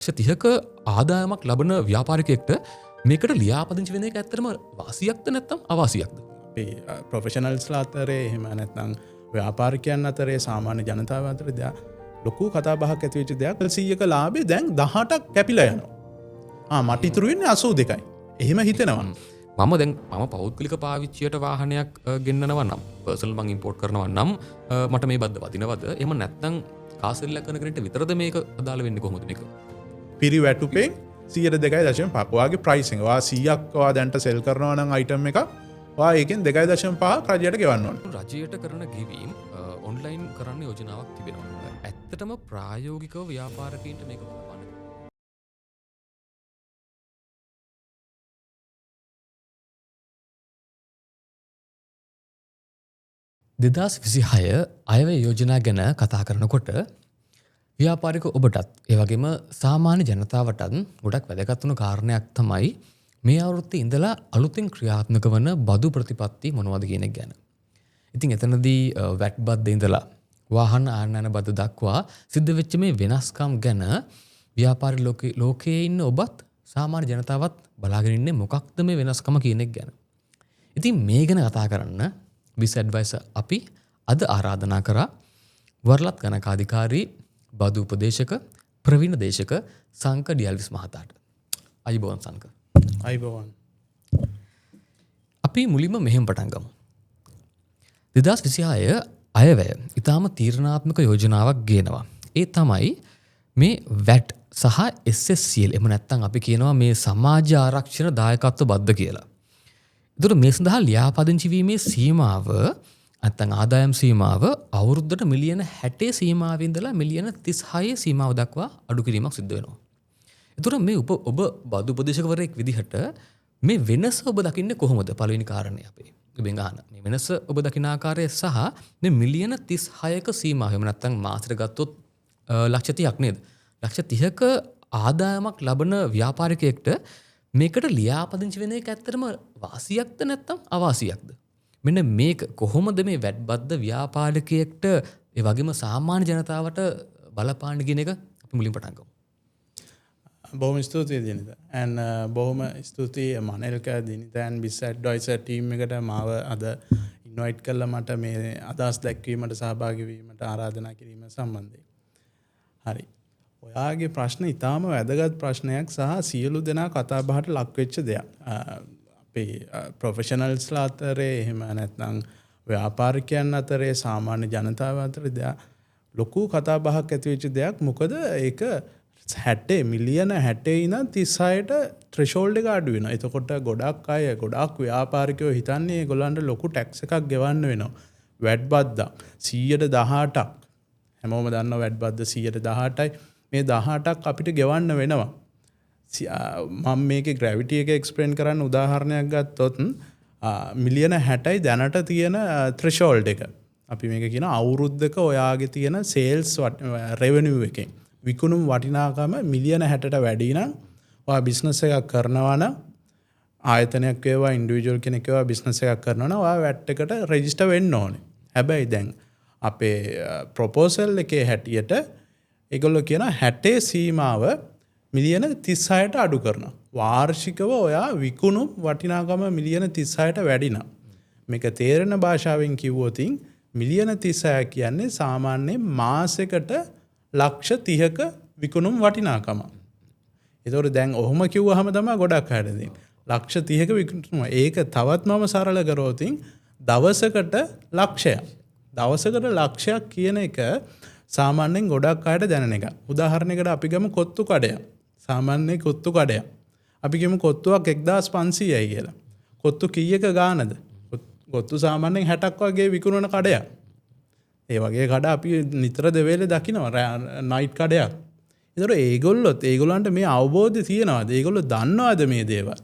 30ක ආදායමක් ලබන ව්‍යාපාරිකයෙක්ට මේකට ලියාපදිංචි වෙන එක ඇත්තටම වාසියක්ද නැත්නම් අවාසියක්ද? අපි ප්‍රොෆෙෂනල්ස්ලා අතරේ එහෙම නැත්නම් ව්‍යාපාරිකයන් අතරේ සාමාන්‍ය ජනතාව අතර ලොකු කතා බහක් ඇති වෙච්ච දෙයක්. 100ක ලාභේ දැන් 18ක් කැපිලා යනවා. මට ඉතුරු වෙන්නේ 82යි. එහෙම හිතෙනවා. මම පෞද්ගලික පාවිච්චියට වාහනයක් ගෙන්නනවා නම් පර්සනල් මං ඉම්පෝර්ට් කරනවා නම් මට මේ බද්ද වදිනවද? එහෙම නැත්නම් කාසෙල්ලක් කරන කෙනෙක්ට විතරද මේක අදාළ වෙන්නේ කොහොමද මේක? පිරිවැටුපෙන් 2.5% වාගේ ප්‍රයිසිං. වා 100ක් වා දැන්ට සෙල් කරනවා නම් අයිටම් එකක් වා ඒකෙන් 2.5 රජයට ගෙවන්න ඕන. රජයට කරන ගෙවීම් ඔන්ලයින් කරන්න යෝජනාවක් තිබෙනවා. ඇත්තටම ප්‍රායෝගිකව ව්‍යාපාරිකයින්ට මේක බලපාන. 2026 අයවැය යෝජනා ගැන කතා කරනකොට ව්‍යාපාරික ඔබටත් ඒ වගේම සාමාන්‍ය ජනතාවටත් ගොඩක් වැදගත් වුණු කාරණයක් තමයි මේ අවුරුද්දේ ඉඳලා අලුතින් ක්‍රියාත්මක වන බදු ප්‍රතිපත්ති මොනවද කියන එක ගැන. ඉතින් එතනදී වැට් බද්ද ඉඳලා වාහන ආනයන බද්ද දක්වා සිද්ධ වෙච්ච මේ වෙනස්කම් ගැන ව්‍යාපාරික ලෝකයේ ඉන්න ඔබත් සාමාන්‍ය ජනතාවත් බලාගෙන ඉන්නේ මොකක්ද මේ වෙනස්කම කියන එක ගැන. ඉතින් මේ ගැන කතා කරන්න බිස් ඇඩ්වයිසර් අපි අද ආරාධනා කරා වරලත් ගණකාධිකාරී බදු උපදේශක ප්‍රවීණ දේශක සංක ඩියල්විස් මහතාට. අයිබෝන් සංක. අයිබෝන්. අපි මුලින්ම මෙහෙම පටන් ගමු. 2026 අයවැය ඉතාම තීරණාත්මක යෝජනාවක් ගේනවා. ඒ තමයි මේ වැට් සහ SSCL එහෙම නැත්නම් අපි කියනවා මේ සමාජ ආරක්ෂණ දායකත්ව බද්ද කියලා. ඒතර මේ සඳහා ලියාපදිංචි වීමේ සීමාව නැත්නම් ආදායම් සීමාව අවුරුද්දට මිලියන 60 සීමාවෙ ඉඳලා මිලියන 36 සීමාව දක්වා අඩු කිරීමක් සිද්ධ වෙනවා. ඒතර මේ ඔබ බදු උපදේශකවරයෙක් විදිහට මේ වෙනස ඔබ දකින්නේ කොහොමද? පළවෙනි කාරණේ අපේ. ඔබෙන් අහන. මේ වෙනස ඔබ දකින ආකාරය සහ මේ මිලියන 36ක සීමාව එහෙම නැත්නම් මාසෙට ගත්තොත් ලක්ෂ 30ක් නේද? ලක්ෂ 30ක ආදායමක් ලබන ව්‍යාපාරිකයෙක්ට මේකට ලියාපදිංචි වෙන එක ඇත්තටම වාසියක්ද නැත්නම් අවාසියක්ද? මෙන්න මේක කොහොමද මේ වැට් බද්ද ව්‍යාපාරිකයෙක්ට ඒ වගේම සාමාන්‍ය ජනතාවට බලපාන්න කියන එක අපි මුලින් පටන් ගමු. බොහොම ස්තුතියි දිනිත. and බොහොම ස්තුතියි මනල්ක දිනිත and බිස් ඇඩ්වයිසර් ටීම් එකට මාව අද ඉන්වයිට් කළා මට මේ අදහස් දැක්වීමට සහභාගී වීමට ආරාධනා කිරීම සම්බන්ධයෙන්. හරි. ඔයාගේ ප්‍රශ්න ඉතාම වැදගත් ප්‍රශ්නයක් සහ සියලු දෙනා කතා බහට ලක් වෙච්ච දෙයක්. අපේ ප්‍රොෆෙෂනල්ස්ලා අතරේ එහෙම නැත්නම් ව්‍යාපාරිකයන් අතරේ සාමාන්‍ය ජනතාව අතරේ ලොකු කතා බහක් ඇති වෙච්ච දෙයක්. මොකද ඒක 60 මිලියන 60 ඉඳන් 36ට ත්‍රෙෂෝල්ඩ් එක අඩු වෙනවා. එතකොට ගොඩක් අය ගොඩක් ව්‍යාපාරිකයෝ හිතන්නේ ඒගොල්ලන්ට ලොකු ටැක්ස් එකක් ගෙවන්න වෙනවා. වැට් බද්දා 118ක්. හැමෝම දන්නවා වැට් බද්ද 118යි. මේ 18ක් අපිට ගෙවන්න වෙනවා. මම මේකේ ග්‍රැවිටි එක එක්ස්ප්ලেইন කරන්න උදාහරණයක් ගත්තොත් මිලියන 60යි දැනට තියෙන ත්‍රෙෂෝල්ඩ් එක. අපි මේක කියන අවුරුද්දක ඔයාගේ තියෙන සේල්ස් රෙවෙනියු එකෙන් විකුණුම් වටිනාකම මිලියන 60ට වැඩි නම් ඔයා බිස්නස් එකක් කරනවා නම් ආයතනයක් වේවා ඉන්ඩිවිජුවල් කෙනෙක් වේවා බිස්නස් එකක් කරනවා නම් ඔයා වැට් එකට රෙජිස්ටර් වෙන්න ඕනේ. හැබැයි දැන් අපේ ප්‍රොපෝසල් එකේ හැටියට ඒගොල්ලෝ කියන 60 සීමාව මිලියන 36ට අඩු කරනවා. වාර්ෂිකව ඔයා විකුණුම් වටිනාකම මිලියන 36ට වැඩි නම් මේක තේරෙන භාෂාවෙන් කිව්වොත් මිලියන 36 කියන්නේ සාමාන්‍යයෙන් මාසෙකට ලක්ෂ 30ක විකුණුම් වටිනාකම. ඒතකොට දැන් ඔහොම කිව්වහම තමයි ගොඩක් අයට දෙන්නේ. ලක්ෂ 30ක විකුණුම. ඒක තවත් මම සරල කරොත් දවසකට ලක්ෂයක්. දවසකට ලක්ෂයක් කියන එක සාමාන්‍යයෙන් ගොඩක් අයට දැනෙන එක. උදාහරණයකට අපි ගමු කොත්තු කඩයක්. සාමාන්‍ය කොත්තු කඩයක්. අපි ගමු කොත්තුවක් 1500යි කියලා. කොත්තු කීයක ගානද? කොත්තු සාමාන්‍යයෙන් 60ක් වගේ විකුණන කඩයක්. ඒ වගේ කඩ අපි නිතර දෙවේලේ දකිනවා නයිට් කඩයක්. ඒතර ඒගොල්ලන්ට මේ අවබෝධය තියෙනවද? ඒගොල්ලෝ දන්නවද මේ දේවල්?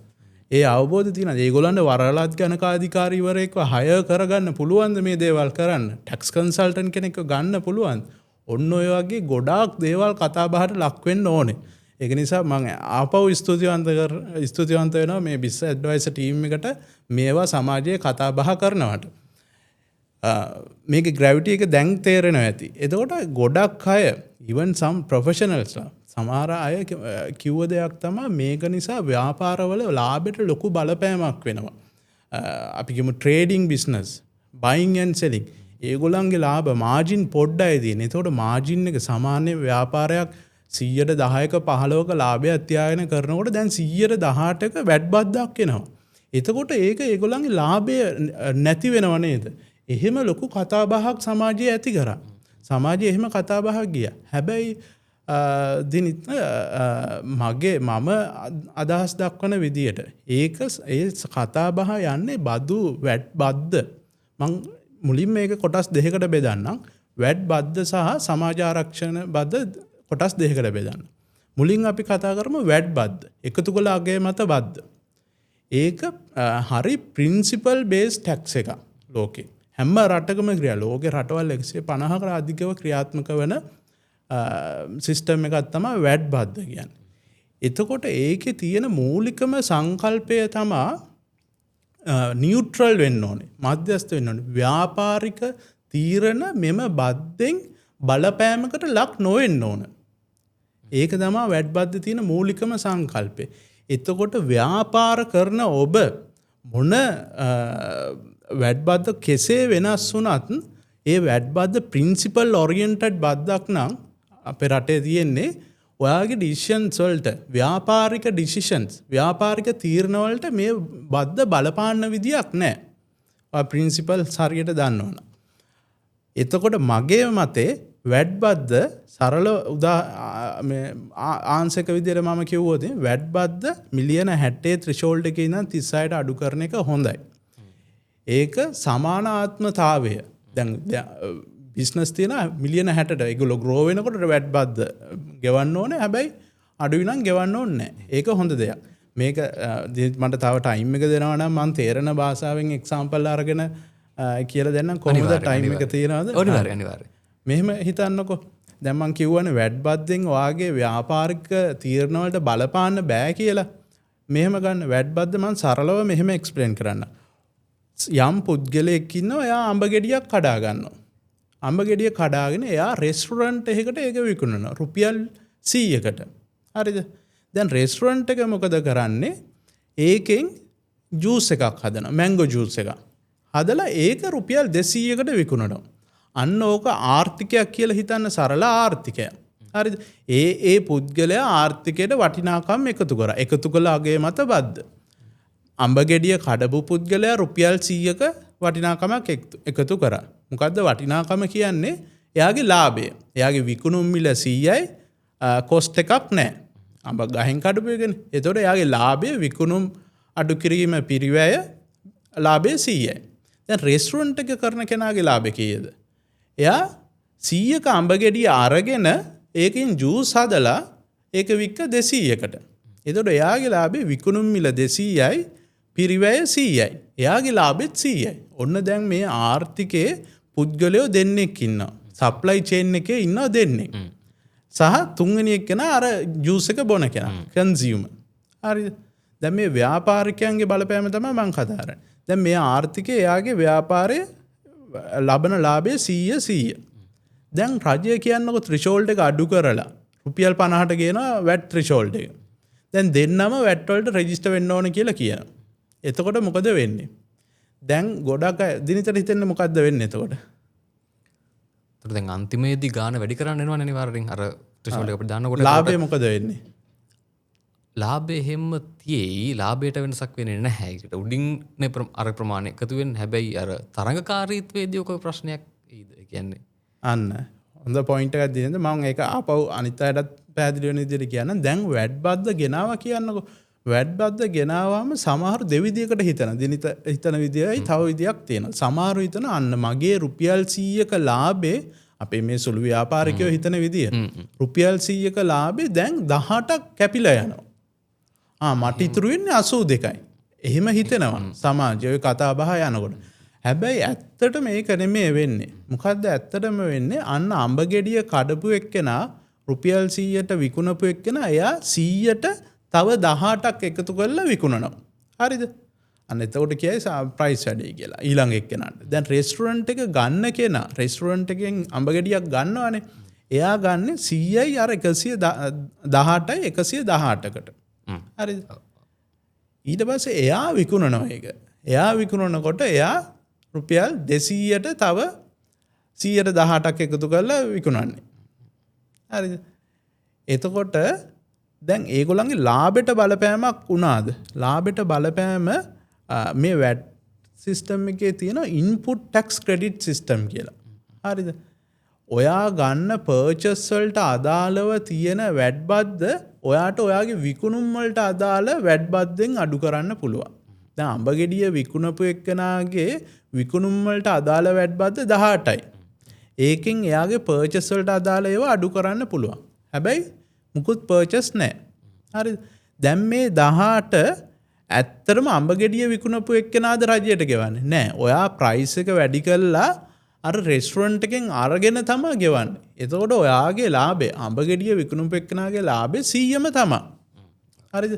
ඒ අවබෝධය තියෙනවද? ඒගොල්ලන්ට වරලත් ගණකාධිකාරීවරයෙක්ව හයර් කරගන්න පුළුවන්ද මේ දේවල් කරන්න? ටැක්ස් කන්සල්ටන්ට් කෙනෙක්ව ගන්න පුළුවන්ද? ඔන්න ඔය වගේ ගොඩාක් දේවල් කතා බහට ලක් වෙන්න ඕනේ. ඒක නිසා මම ආපහු ස්තුතිවන්ත වෙනවා මේ බිස් ඇඩ්වයිසර් ටීම් එකට මේවා සමාජයේ කතා බහ කරනවට. මේක ග්‍රැවිටි එක දැන් තේරෙනවා ඇති. එතකොට ගොඩක් අය even some professionals සමහර අය කිව්ව දෙයක් තමයි මේක නිසා ව්‍යාපාරවල ලාභයට ලොකු බලපෑමක් වෙනවා. අපි කියමු ට්‍රේඩින් බිස්නස්, බයින් ඇන්ඩ් සෙලින්. ඒගොල්ලන්ගේ ලාභ මාජින් පොඩ්ඩයි තියෙන. ඒතකොට මාජින් එක සාමාන්‍ය ව්‍යාපාරයක් 100ට 10ක 15ක ලාභයක් තියාගෙන කරනකොට දැන් 100ට 18ක වැට් බද්දක් එනවා. එතකොට ඒක ඒගොල්ලන්ගේ ලාභය නැති වෙනව නේද? එහෙම ලොකු කතාබහක් සමාජයේ ඇති කරා. සමාජයේ එහෙම කතාබහක් ගියා. හැබැයි දිනිත් මම අදහස් දක්වන විදියට ඒ කතාබහ යන්නේ බදු වැට් බද්ද. මං මුලින් මේක කොටස් දෙකකට බෙදන්නම්. වැට් බද්ද සහ සමාජ ආරක්ෂණ බද්ද කොටස් දෙකකට බෙදන්න. මුලින් අපි කතා කරමු වැට් බද්ද. එකතු කළ අගය මත බද්ද. ඒක හරි ප්‍රින්සිපල් බේස් ටැක්ස් එක ලෝකේ. හැම රටකම ක්‍රියා ලෝකේ රටවල් 150කට අධිකව ක්‍රියාත්මක වෙන සිස්ටම් එකක් තමයි වැට් බද්ද කියන්නේ. එතකොට ඒකේ තියෙන මූලිකම සංකල්පය තමයි නියුට්‍රල් වෙන්න ඕනේ. මධ්‍යස්ථ වෙන්න ඕනේ. ව්‍යාපාරික තීරණ මෙම බද්දෙන් බලපෑමකට ලක් නොවෙන්න ඕන. ඒක තමයි වැට් බද්ද තියෙන මූලිකම සංකල්පය. එතකොට ව්‍යාපාර කරන ඔබ මොන වැට් බද්ද කෙසේ වෙනස් වුණත් ඒ වැට් බද්ද ප්‍රින්සිපල් ඔරියන්ටඩ් බද්දක් නම් අපේ රටේ තියෙන්නේ ඔයාගේ ඩිසිෂන්ස් වලට ව්‍යාපාරික ඩිසිෂන්ස් ව්‍යාපාරික තීරණ වලට මේ බද්ද බලපාන්න විදියක් නැහැ. ඔය ප්‍රින්සිපල්ස් හරියට දන්නවනම්. එතකොට මගේ මතේ වැට් බද්ද සරල ආන්සක විදිහට මම කිව්වොත් වැට් බද්ද මිලියන 60 ත්‍රිෂෝල්ඩ් එකේ ඉඳන් 36ට අඩු කරන එක හොඳයි. ඒක සමානාත්මතාවය. දැන් බිස්නස් තියෙන මිලියන 60ට ඒගොල්ලෝ ග්‍රෝ වෙනකොට වැට් බද්ද ගෙවන්න ඕනේ. හැබැයි අඩුයි නම් ගෙවන්න ඕනේ නැහැ. ඒක හොඳ දෙයක්. මේක මට තව ටයිම් එක දෙනවා නම් මම තේරෙන භාෂාවෙන් එක්සැම්පල් අරගෙන කියලා දෙන්නම් කොහොමද ටයිම් එක තියනවද? අනිවාර්යයෙන්. මෙහෙම හිතන්නකෝ. දැන් මම කියවනේ වැට් බද්දෙන් ඔයාගේ ව්‍යාපාරික තීරණ වලට බලපාන්න බෑ කියලා. මෙහෙම ගන්න වැට් බද්ද මම සරලව මෙහෙම එක්ස්ප්ලেইন කරන්න. යම් පුද්ගලයෙක් ඉන්නවා එයා අඹ ගෙඩියක් කඩා ගන්නවා. අඹ ගෙඩිය කඩාගෙන එයා රෙස්ටුරන්ට් එකකට ඒක විකුණනවා රුපියල් 100කට. හරිද? දැන් රෙස්ටුරන්ට් එක මොකද කරන්නේ? ඒකෙන් ජූස් එකක් හදනවා. මැංගෝ ජූස් එකක්. හදලා ඒක රුපියල් 200කට විකුණනවා. අන්න ඕක ආර්ථිකයක් කියලා හිතන්න සරල ආර්ථිකයක්. හරිද? ඒ පුද්ගලයා ආර්ථිකයට වටිනාකම් එකතු කරා. එකතු කළ අගය මත බද්ද. අඹ ගෙඩිය කඩපු පුද්ගලයා රුපියල් 100ක වටිනාකමක් එකතු කරා. මොකද්ද වටිනාකම කියන්නේ? එයාගේ ලාභය. එයාගේ විකුණුම් මිල 100යි කොස්ට් එකක් නැහැ. අඹ ගහෙන් කඩපු එකනේ. එතකොට එයාගේ ලාභය විකුණුම් අඩු කිරීම පිරිවැය ලාභය 100යි. දැන් රෙස්ටුරන්ට් එක කරන කෙනාගේ ලාභය කීයද? එයා 100ක අඹ ගෙඩිය අරගෙන ඒකෙන් ජූස් හදලා ඒක වික්ක 200කට. එතකොට එයාගේ ලාභය විකුණුම් මිල 200යි පිරිවැය 100යි. එයාගේ ලාභෙත් 100යි. ඔන්න දැන් මේ ආර්ථිකයේ පුද්ගලයෝ දෙන්නෙක් ඉන්නවා. සප්ලයි චේන් එකේ ඉන්නවා දෙන්නෙක්. සහ තුන්වෙනි එක්කෙනා අර ජූස් එක බොන කෙනා කන්සියුමර්. හරිද? දැන් මේ ව්‍යාපාරිකයන්ගේ බලපෑම තමයි මම කතා කරන්නේ. දැන් මේ ආර්ථිකයේ එයාගේ ව්‍යාපාරයේ ලබන ලාභය 100. දැන් රජය කියන්නකො ත්‍රිෂෝල්ඩ් එක අඩු කරලා රුපියල් 50ට ගේනවා වැට් ත්‍රිෂෝල්ඩ් එක. දැන් දෙන්නම වැට් වලට රෙජිස්ටර් වෙන්න ඕන කියලා කියනවා. එතකොට මොකද වෙන්නේ? දැන් ගොඩක් දිනිතට හිතෙන්නේ මොකද්ද වෙන්නේ එතකොට? එතකොට දැන් අන්තිමේදී ගාන වැඩි කරන්න එනවා අනිවාර්යෙන් අර ත්‍රිෂෝල්ඩ් එක අපිට දාන්නකොට ලාභය මොකද වෙන්නේ? ලාභය හැම තියේයි ලාභයට වෙනසක් වෙන්නේ නැහැ. ඒකට උඩින් අර ප්‍රමාණය එකතු වෙන්නේ. හැබැයි අර තරඟකාරීත්වයේදී ඔක ප්‍රශ්නයක් ඒද? ඒ කියන්නේ අන්න හොඳ පොයින්ට් එකක් දෙන්නද මම ඒක ආපහු අනිත් අයටත් පැහැදිලි වෙන විදිහට කියන්න. දැන් වැට් බද්ද ගෙනාවා කියන්නකෝ. වැට් බද්ද ගෙනාවාම සමහර දෙවිදියකට හිතන. දිනිත හිතන විදියයි තව විදියක් තියෙනවා. සමහරව හිතන අන්න මගේ රුපියල් 100ක ලාභේ අපේ මේ සුළු ව්‍යාපාරිකයෝ හිතන විදිය. රුපියල් 100ක ලාභේ දැන් 18ක් කැපිලා යනවා. මට ඉතුරු වෙන්නේ 82යි. එහෙම හිතෙනවා සමාජයේ කතා බහ යනකොට. හැබැයි ඇත්තට මේක නෙමෙයි වෙන්නේ. මොකද්ද ඇත්තටම වෙන්නේ? අන්න අඹ ගෙඩිය කඩපු එක්කෙනා රුපියල් 100ට විකුණපු එක්කෙනා එයා 100ට තව 18ක් එකතු කරලා විකුණනවා. හරිද? අන්න එතකොට කියයි ප්‍රයිස් වැඩි කියලා ඊළඟ එක්කෙනාට. දැන් රෙස්ටුරන්ට් එක ගන්න කෙනා රෙස්ටුරන්ට් එකෙන් අඹ ගෙඩියක් ගන්නවානේ. එයා ගන්න 100යි අර 118යි 118කට. හරිද? ඊට පස්සේ එයා විකුණනවා ඒක. එයා විකුණනකොට එයා රුපියල් 200ට තව 118ක් එකතු කරලා විකුණන්නේ. හරිද? එතකොට දැන් ඒගොල්ලන්ගේ ලාභයට බලපෑමක් වුණාද? ලාභයට බලපෑම මේ VAT සිස්ටම් එකේ තියෙන ඉන්පුට් ටැක්ස් ක්‍රෙඩිට් සිස්ටම් කියලා. හරිද? ඔයා ගන්න පර්චස් වලට අදාළව තියෙන VAT බද්ද ඔයාට ඔයාගේ විකුණුම් වලට අදාළ VAT බද්දෙන් අඩු කරන්න පුළුවන්. දැන් අඹ ගෙඩිය විකුණපු එක්කනාගේ විකුණුම් වලට අදාළ VAT බද්ද 18යි. ඒකෙන් එයාගේ පර්චස් වලට අදාළ ඒවා අඩු කරන්න පුළුවන්. හැබැයි මුකුත් පර්චස් නැහැ. හරිද? දැන් මේ 18 ඇත්තටම අඹ ගෙඩිය විකුණපු එක්කනාද රජයට ගෙවන්නේ? නෑ. ඔයා ප්‍රයිස් එක වැඩි කළා අර රෙස්ටුරන්ට් එකෙන් අරගෙන තමයි ගෙවන්නේ. එතකොට ඔයාගේ ලාභය අඹ ගෙඩිය විකුණපු එක්කනාගේ ලාභය 100ම තමයි. හරිද?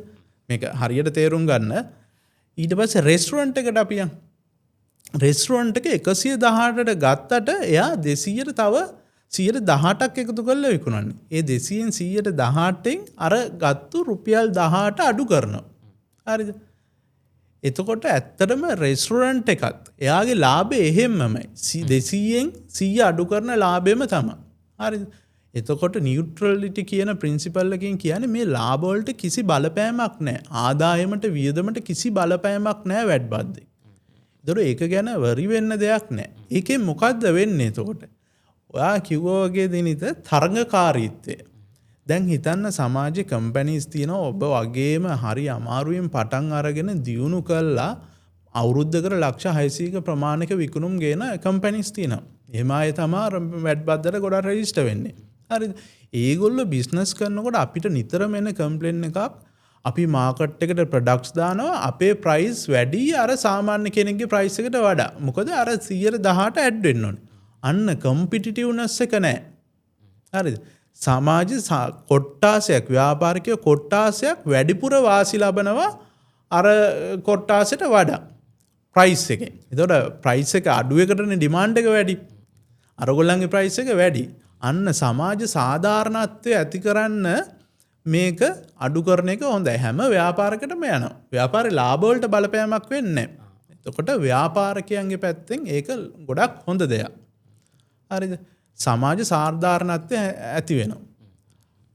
මේක හරියට තේරුම් ගන්න. ඊට පස්සේ රෙස්ටුරන්ට් එකට අපි යන්. රෙස්ටුරන්ට් එක 118ට ගත්තට එයා 200ට තව 118ක් එකතු කරලා විකුණන්නේ. ඒ 200න් 118න් අර ගත්තු රුපියල් 18 අඩු කරනවා. හරිද? එතකොට ඇත්තටම රෙස්ටුරන්ට් එකත් එයාගේ ලාභය එහෙම්මමයි. 200න් 100 අඩු කරන ලාභෙම තමයි. හරිද? එතකොට නියුට්‍රලිටි කියන ප්‍රින්සිපල් එකෙන් කියන්නේ මේ ලාභ වලට කිසි බලපෑමක් නැහැ. ආදායමට වියදමට කිසි බලපෑමක් නැහැ VAT බද්දේ. ඒතර ඒක ගැන වරි වෙන්න දෙයක් නැහැ. ඒකෙන් මොකද්ද වෙන්නේ එතකොට? ඔයා කිව්වා වගේ දිනිත තරඟකාරීත්වය. දැන් හිතන්න සමාජයේ කම්පැනිස් තියෙනවා ඔබ වගේම හරි අමාරුවෙන් පටන් අරගෙන දියුණු කළා අවුරුද්දකට ලක්ෂ 600ක ප්‍රමාණික විකුණුම් ගේන කම්පැනිස් තියෙනවා. එහෙම අය තමයි VAT බද්දට ගොඩක් රෙජිස්ටර් වෙන්නේ. හරිද? ඒගොල්ලෝ බිස්නස් කරනකොට අපිට නිතරම එන කම්ප්ලේන් එකක් අපි මාකට් එකට ප්‍රොඩක්ට්ස් දානවා අපේ ප්‍රයිස් වැඩි අර සාමාන්‍ය කෙනෙක්ගේ ප්‍රයිස් එකට වඩා. මොකද අර 118 ඇඩ් වෙන්න ඕනේ. අන්න කම්පිටිටිව්නස් එක නැහැ. හරිද? සමාජ කොට්ටාසයක් ව්‍යාපාරිකයෝ කොට්ටාසයක් වැඩිපුර වාසි ලබනවා අර කොට්ටාසයට වඩා ප්‍රයිස් එකෙන්. එතකොට ප්‍රයිස් එක අඩු එකටනේ ඩිමාන්ඩ් එක වැඩි. අරගොල්ලන්ගේ ප්‍රයිස් එක වැඩි. අන්න සමාජ සාධාරණත්වය ඇති කරන්න මේක අඩු කරන එක හොඳයි. හැම ව්‍යාපාරයකටම යනවා. ව්‍යාපාරේ ලාභ වලට බලපෑමක් වෙන්නේ නැහැ. එතකොට ව්‍යාපාරිකයන්ගේ පැත්තෙන් ඒක ගොඩක් හොඳ දෙයක්. හරිද? සමාජ සාධාරණත්වය ඇති වෙනවා.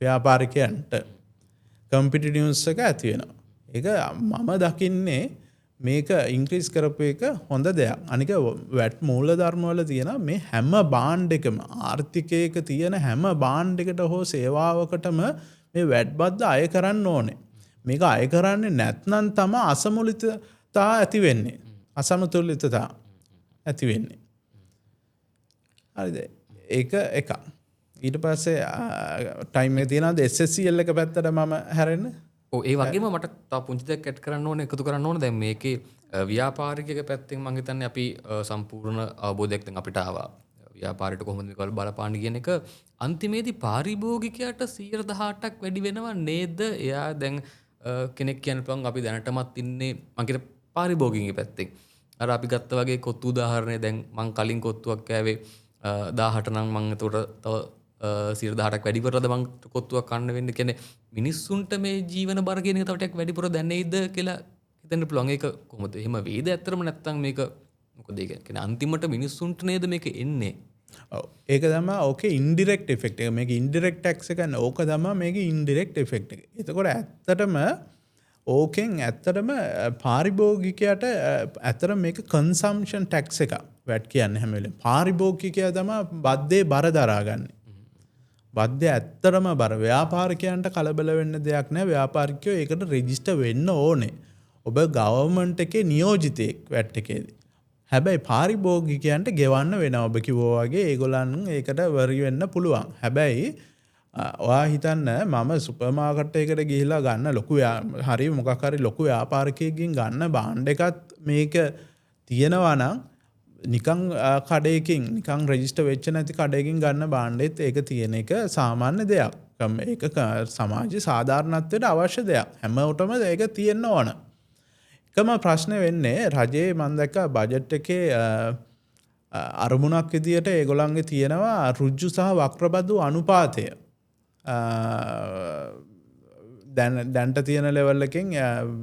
ව්‍යාපාරිකයන්ට කම්පිටිටිව්නස් එක ඇති වෙනවා. ඒක මම දකින්නේ මේක ඉන්ක්‍රීස් කරපු එක හොඳ දෙයක්. අනික වැට් මූලධර්ම වල තියෙන මේ හැම බාන්ඩ් එකම ආර්ථිකයක තියෙන හැම බාන්ඩ් එකට හෝ සේවාවකටම මේ වැට් බද්ද අය කරන්න ඕනේ. මේක අය කරන්නේ නැත්නම් තමයි අසමතුලිතතා ඇති වෙන්නේ. අසමතුලිතතා ඇති වෙන්නේ. හරිද? ඒක එකක්. ඊට පස්සේ ටයිම් එක තියෙනවාද SSCL එක පැත්තට මම හැරෙන්න? ඔව් ඒ වගේම මට තව පුංචි දෙයක් ඇඩ් කරන්න ඕනේ එකතු කරන්න ඕනේ. දැන් මේකේ ව්‍යාපාරිකයක පැත්තෙන් මම හිතන්නේ අපි සම්පූර්ණ අවබෝධයක් දැන් අපිට ආවා. ව්‍යාපාරයට කොහොමද මේක බලපාන්නේ කියන එක අන්තිමේදී පාරිභෝගිකයාට 118ක් වැඩි වෙනව නේද? එයා දැන් කෙනෙක් කියන්න පුළුවන් අපි දැනටමත් ඉන්නේ මම කියන පාරිභෝගිකගේ පැත්තෙන්. අර අපි ගත්ත වගේ කොත්තු උදාහරණය දැන් මම කලින් කොත්තුවක් කෑවේ 18 නම් මම එතකොට තව 118ක් වැඩිපුරද මම කොත්තුවක් කන්න වෙන්නේ කියන්නේ මිනිස්සුන්ට මේ ජීවන බර කියන එක තව ටිකක් වැඩිපුර දැනෙයිද කියලා හිතන්න පුළුවන්. ඒක කොහොමද? එහෙම වේද ඇත්තටම නැත්තම් මේක මොකද ඒ කියන්නේ අන්තිමට මිනිස්සුන්ට නේද මේක එන්නේ? ඔව් ඒක තමයි ඕකේ ඉන්ඩිරෙක්ට් ඉෆෙක්ට් එක. මේක ඉන්ඩිරෙක්ට් ටැක්ස් එක නේ. ඕක තමයි මේකේ ඉන්ඩිරෙක්ට් ඉෆෙක්ට් එක. එතකොට ඇත්තටම ඕකෙන් ඇත්තටම පාරිභෝගිකයට ඇත්තටම මේක කන්සම්ප්ෂන් ටැක්ස් එකක්. වැට් කියන්නේ හැම වෙලේම පාරිභෝගිකයා තමයි බද්දේ බර දරාගන්නේ. බද්දේ ඇත්තටම බර. ව්‍යාපාරිකයන්ට කලබල වෙන්න දෙයක් නැහැ. ව්‍යාපාරිකයෝ ඒකට රෙජිස්ටර් වෙන්න ඕනේ. ඔබ ගවර්න්මන්ට් එකේ නියෝජිතයෙක් වැට් එකේදී. හැබැයි පාරිභෝගිකයන්ට ගෙවන්න වෙනවා. ඔබ කිව්වා වගේ ඒගොල්ලන් ඒකට වරි වෙන්න පුළුවන්. හැබැයි ඔයා හිතන්න මම සුපර් මාකට් එකකට ගිහිලා ගන්න ලොකු හරි මොකක් හරි ලොකු ව්‍යාපාරිකයෙක්ගෙන් ගන්න බාණ්ඩ එකත් මේක තියෙනවා නම් නිකන් කඩේකින් නිකන් රෙජිස්ටර් වෙච්ච නැති කඩේකින් ගන්න බාණ්ඩෙත් ඒක තියෙන එක සාමාන්‍ය දෙයක්. ඒක සමාජයේ සාධාරණත්වයට අවශ්‍ය දෙයක්. හැමෝටම ඒක තියෙන්න ඕන. එකම ප්‍රශ්නේ වෙන්නේ රජයේ මම දැක්ක බජට් එකේ අරමුණක් විදියට ඒගොල්ලන්ගේ තියෙනවා ඍජු සහ වක්‍රබදු අනුපාතය. දැන්ට තියෙන ලෙවල් එකෙන්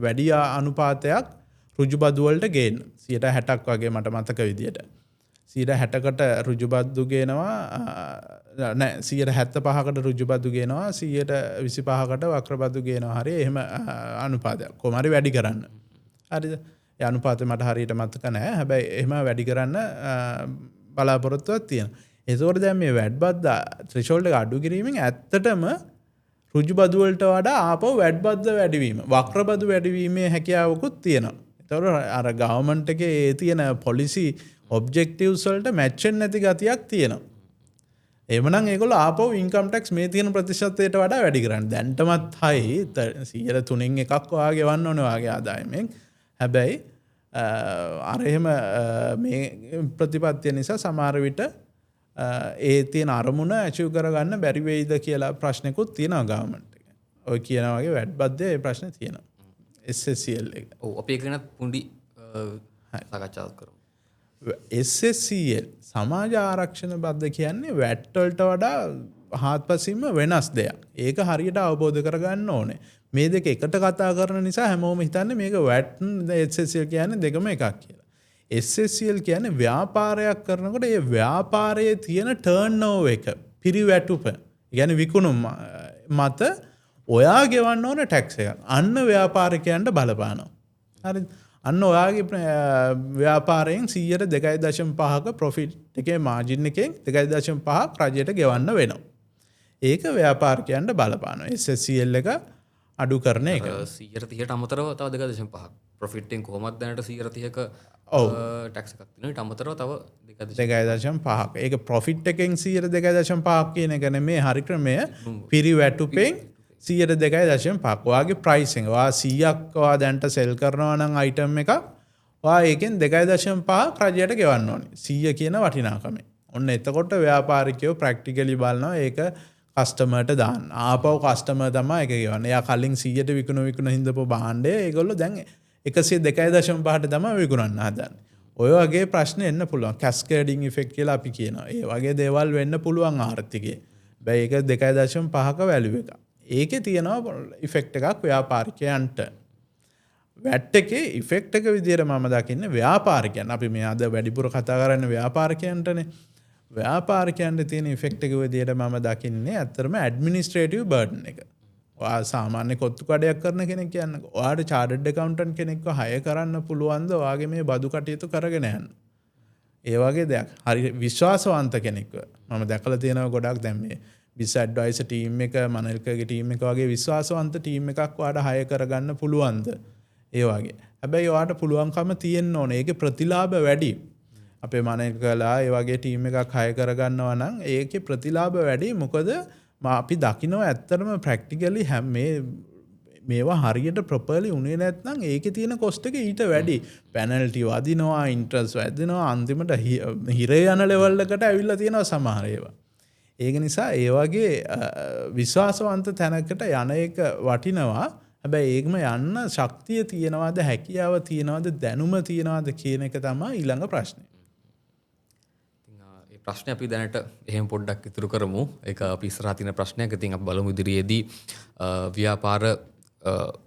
වැඩි අනුපාතයක් ඍජු බදු වලට ගේන්න. 60ක් වගේ මට මතක විදියට. 60කට ඍජු බදු ගේනවා නෑ 75කට ඍජු බදු ගේනවා 125කට වක්‍ර බදු ගේනවා. හරි එහෙම අනුපාතයක්. කොහොම හරි වැඩි කරන්න. හරිද? ඒ අනුපාතය මට හරියට මතක නෑ. හැබැයි එහෙම වැඩි කරන්න බලාපොරොත්තුවක් තියෙනවා. ඒතකොට දැන් මේ වැඩ් බද්ද ත්‍රිෂෝල්ඩ් එක අඩු කිරීමෙන් ඇත්තටම ඍජු බදු වලට වඩා ආපහු වැඩ් බද්ද වැඩිවීම වක්‍ර බදු වැඩිවීමේ හැකියාවකුත් තියෙනවා. ඒතකොට අර ගවර්න්මන්ට් එකේ තියෙන පොලිසි ඔබ්ජෙක්ටිව්ස් වලට මැච් වෙන්නේ නැති ගතියක් තියෙනවා. එහෙමනම් ඒගොල්ලෝ ආපහු ඉන්කම් ටැක්ස් මේ තියෙන ප්‍රතිශතයට වඩා වැඩි කරන්නේ. දැන්ටමත් 3%න් එකක් වාගේ ගෙවන්න ඕනේ වාගේ ආදායමෙන්. හැබැයි අර එහෙම මේ ප්‍රතිපත්තිය නිසා සමහර විට ඒ තියෙන අරමුණ ඇචීව් කරගන්න බැරි වෙයිද කියලා ප්‍රශ්නකුත් තියෙනවා ගවර්න්මන්ට් එකේ. ඔය කියන වගේ වැඩ් බද්දේ ඒ ප්‍රශ්නේ තියෙනවා. SSCL එක. ඔව් අපි ඒක ගැන පුංඩි සාකච්ඡාවක් කරමු. SSCL සමාජ ආරක්ෂණ බද්ද කියන්නේ වැට් වලට වඩා හාත්පසින්ම වෙනස් දෙයක්. ඒක හරියට අවබෝධ කරගන්න ඕනේ. මේ දෙක එකට කතා කරන නිසා හැමෝම හිතන්නේ මේක වැට් SSCL කියන්නේ දෙකම එකක් කියලා. SSCL කියන්නේ ව්‍යාපාරයක් කරනකොට ඒ ව්‍යාපාරයේ තියෙන ටර්න්ಓවර් එක පිරිවැටුප. කියන්නේ විකුණුම් මත ඔයා ගෙවන්න ඕන ටැක්ස් එකක්. අන්න ව්‍යාපාරිකයන්ට බලපානවා. හරිද? අන්න ඔයාගේ ව්‍යාපාරයෙන් 2.5ක ප්‍රොෆිට් එකේ මාජින් එකෙන් 2.5ක් රජයට ගෙවන්න වෙනවා. ඒක ව්යාපාරිකයන්ට බලපානවා. SSCL එක අඩු කරන එක. 130ට අමතරව තව 2.5ක් ප්‍රොෆිට් එකෙන් කොහොමද දැනට 130ක ටැක්ස් එකක් තියෙනවා. ඊට අමතරව තව 2.5ක. ඒක ප්‍රොෆිට් එකෙන් 2.5ක් කියන එක නෙමේ හරි ක්‍රමය. පිරිවැටුපෙන් 2.5ක්. ඔයාගේ ප්‍රයිසිං ඔයා 100ක් ඔයා දැන්ට සෙල් කරනවා නම් අයිටම් එකක් ඔයා ඒකෙන් 2.5ක් රජයට ගෙවන්න ඕනේ. 100 කියන වටිනාකමෙන්. ඔන්න එතකොට ව්‍යාපාරිකයෝ ප්‍රැක්ටිකලි බලනවා ඒක කස්ටමර්ට දාන්න. ආපහු කස්ටමර් තමයි ඒක ගෙවන්නේ. එයා කලින් 100ට විකුණ හින්දපු භාණ්ඩය ඒගොල්ලෝ දැන් 102.5ට තමයි විකුණන්න හදන්නේ. ඔය වගේ ප්‍රශ්න එන්න පුළුවන්. කැස්කේඩින් ඉෆෙක්ට් කියලා අපි කියනවා. ඒ වගේ දේවල් වෙන්න පුළුවන් ආර්ථිකයේ. බෑ ඒක 2.5ක වැලියු එකක්. ඒකේ තියෙනවා ඉෆෙක්ට් එකක් ව්‍යාපාරිකයන්ට. වැට් එකේ ඉෆෙක්ට් එක විදියට මම දකින්නේ ව්‍යාපාරිකයන්. අපි මේ අද වැඩිපුර කතා කරන්නේ ව්‍යාපාරිකයන්ටනේ. ව්‍යාපාරිකයන්ට තියෙන ඉෆෙක්ට් එක විදියට මම දකින්නේ ඇත්තටම ඇඩ්මිනිස්ට්‍රේටිව් බර්ඩන් එක. ඔයා සාමාන්‍ය කොත්තු කඩයක් කරන කෙනෙක් කියන්නේ. ඔයාට චාර්ටර්ඩ් ඇකවුන්ටන්ට් කෙනෙක්ව හය කරන්න පුළුවන්ද ඔයාගේ මේ බදු කටයුතු කරගෙන යන්න? ඒ වගේ දෙයක්. හරි විශ්වාසවන්ත කෙනෙක්ව. මම දැකලා තියෙනවා ගොඩක් දැන් මේ බිස් ඇඩ්වයිසර් ටීම් එක මනල්කගේ ටීම් එක වගේ විශ්වාසවන්ත ටීම් එකක් ඔයාට හය කරගන්න පුළුවන්ද? ඒ වගේ. හැබැයි ඔයාට පුළුවන්කම තියෙන්න ඕනේ. ඒකේ ප්‍රතිලාභ වැඩි. අපේ මනල්කලා ඒ වගේ ටීම් එකක් හය කරගන්නවා නම් ඒකේ ප්‍රතිලාභ වැඩි. මොකද අපි දකිනවා ඇත්තටම ප්‍රැක්ටිකලි මේවා හරියට ප්‍රොපර්ලි උනේ නැත්නම් ඒකේ තියෙන කොස්ට් එක ඊට වැඩි. පෙනල්ටි වදිනවා, ඉන්ට්‍රස්ට් වැදිනවා, අන්තිමට හිරේ යන ලෙවල් එකට ඇවිල්ලා තියෙනවා සමහර ඒවා. ඒක නිසා ඒ වගේ විශ්වාසවන්ත තැනකට යන එක වටිනවා. හැබැයි ඒකම යන්න ශක්තිය තියනවාද, හැකියාව තියනවාද, දැනුම තියනවාද කියන එක තමයි ඊළඟ ප්‍රශ්නේ. ඒ ප්‍රශ්නේ අපි දැනට එහෙම පොඩ්ඩක් ඉතුරු කරමු. ඒක අපි ඉස්සරහ තියෙන ප්‍රශ්නයක්. ඉතින් අපි බලමු ඉදිරියේදී ව්‍යාපාර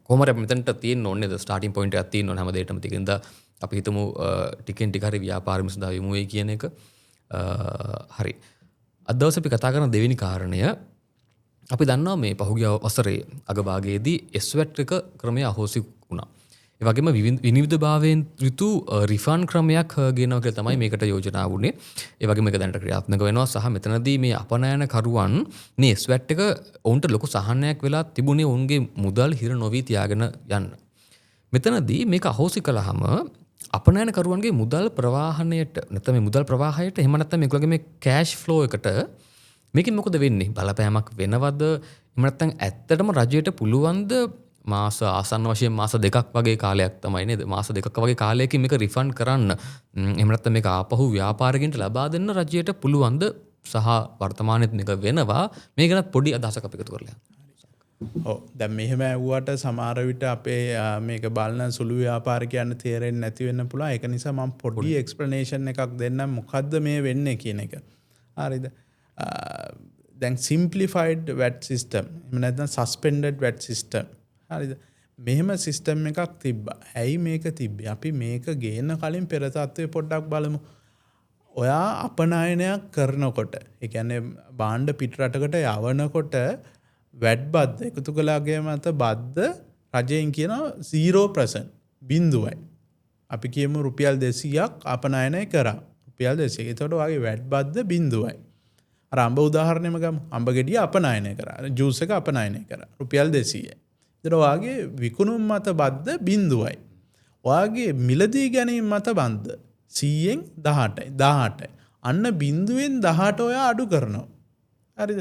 කොහොමද අපි මෙතනට තියෙන්න ඕනේද? ස්ටාර්ටින් පොයින්ට් එකක් තියෙන්න ඕන හැම දෙයකටම. ඒකින්ද අපි හිතමු ටිකෙන් ටික හරි ව්‍යාපාරෙම සඳහා යමු වෙයි කියන එක. හරි. අද දවසේ අපි කතා කරන දෙවෙනි කාරණය අපි දන්නවා මේ පහුගිය වසරේ අගභාගයේදී SWAT එක ක්‍රමය අහෝසි වුණා. ඒ වගේම විනිවිදභාවයෙන් යුතු රිෆන්ඩ් ක්‍රමයක් ගෙනවා කියලා තමයි මේකට යෝජනා වුණේ. ඒ වගේම මේක දැනට ක්‍රියාත්මක වෙනවා සහ මෙතනදී මේ අපනයනකරුවන් මේ SWAT එක ඔවුන්ට ලොකු සහනයක් වෙලා තිබුණේ ඔවුන්ගේ මුදල් හිර නොවි තියාගෙන යන්න. මෙතනදී මේක අහෝසි කළාම අපනයනකරුවන්ගේ මුදල් ප්‍රවාහණයට නැත්නම් මේ මුදල් ප්‍රවාහයට එහෙම නැත්නම් මේගොල්ලෝගේ මේ කෑෂ් ෆ්ලෝ එකට මේකෙන් මොකද වෙන්නේ? බලපෑමක් වෙනවද? එහෙම නැත්නම් ඇත්තටම රජයට පුළුවන්ද මාස ආසන්න වශයෙන් මාස 2ක් වගේ කාලයක් තමයි නේද? මාස 2ක වගේ කාලයකින් මේක රිෆන්ඩ් කරන්න. එහෙම නැත්නම් මේක ආපහු ව්‍යාපාරිකයන්ට ලබා දෙන්න රජයට පුළුවන්ද? සහ වර්තමානයේත් මේක වෙනවා. මේ ගැන පොඩි අදහසක් අපි එකතු කරලා. ඔව් දැන් මෙහෙම ඇහුවට සමහර විට අපේ මේක බලන සුළු ව්‍යාපාරිකයන්ට තේරෙන්නේ නැති වෙන්න පුළුවන්. ඒක නිසා මම පොඩි එක්ස්ප්ලනේෂන් එකක් දෙන්නම් මොකද්ද මේ වෙන්නේ කියන එක. හරිද? දැන් simplified VAT system එහෙම නැත්නම් suspended VAT system. හරිද? මෙහෙම සිස්ටම් එකක් තිබ්බා. ඇයි මේක තිබ්බේ? අපි මේක ගේන්න කලින් පෙර තත්ත්වය පොඩ්ඩක් බලමු. ඔයා අපනයනයක් කරනකොට, ඒ කියන්නේ භාණ්ඩ පිට රටකට යවනකොට වැට් බද්ද එකතු කළාගේ මත බද්ද රජයෙන් කියනවා 0% බිඳුවයි. අපි කියමු රුපියල් 200ක් අපනයනය කරා. රුපියල් 200. එතකොට වාගේ වැට් බද්ද බිඳුවයි. අර අඹ උදාහරණයම ගමු. අඹ ගෙඩිය අපනයනය කරා. ජූස් එක අපනයනය කරා. රුපියල් 200යි. එතකොට වාගේ විකුණුම් මත බද්ද බිඳුවයි. වාගේ මිලදී ගැනීම මත බද්ද 100න් 18යි. අන්න බිඳුවෙන් 18 ඔයා අඩු කරනවා. හරිද?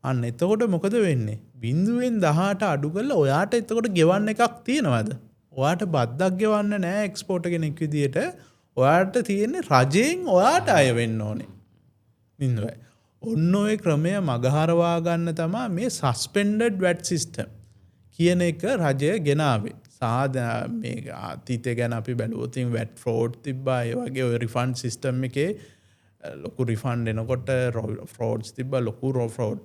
අන්න එතකොට මොකද වෙන්නේ? බිඳුවෙන් 18 අඩු කරලා ඔයාට එතකොට ගෙවන්න එකක් තියෙනවද? ඔයාට බද්දක් ගෙවන්න නෑ එක්ස්පෝර්ට් කෙනෙක් විදියට. ඔයාට තියෙන්නේ රජයෙන් ඔයාට අය වෙන්න ඕනේ. බිඳුවයි. ඔන්න ඔය ක්‍රමය මගහරවා ගන්න තමයි මේ සස්පෙන්ඩඩ් වැට් සිස්ටම් කියන එක රජය ගෙනාවේ. මේ අතීතය ගැන අපි බැලුවොත් වැට් ෆ්‍රෝඩ් තිබ්බා. ඒ වගේ ඔය රිෆන්ඩ් සිස්ටම් එකේ ලොකු රිෆන්ඩ් එනකොට ෆ්‍රෝඩ්ස් තිබ්බා, ලොකු ෆ්‍රෝඩ්.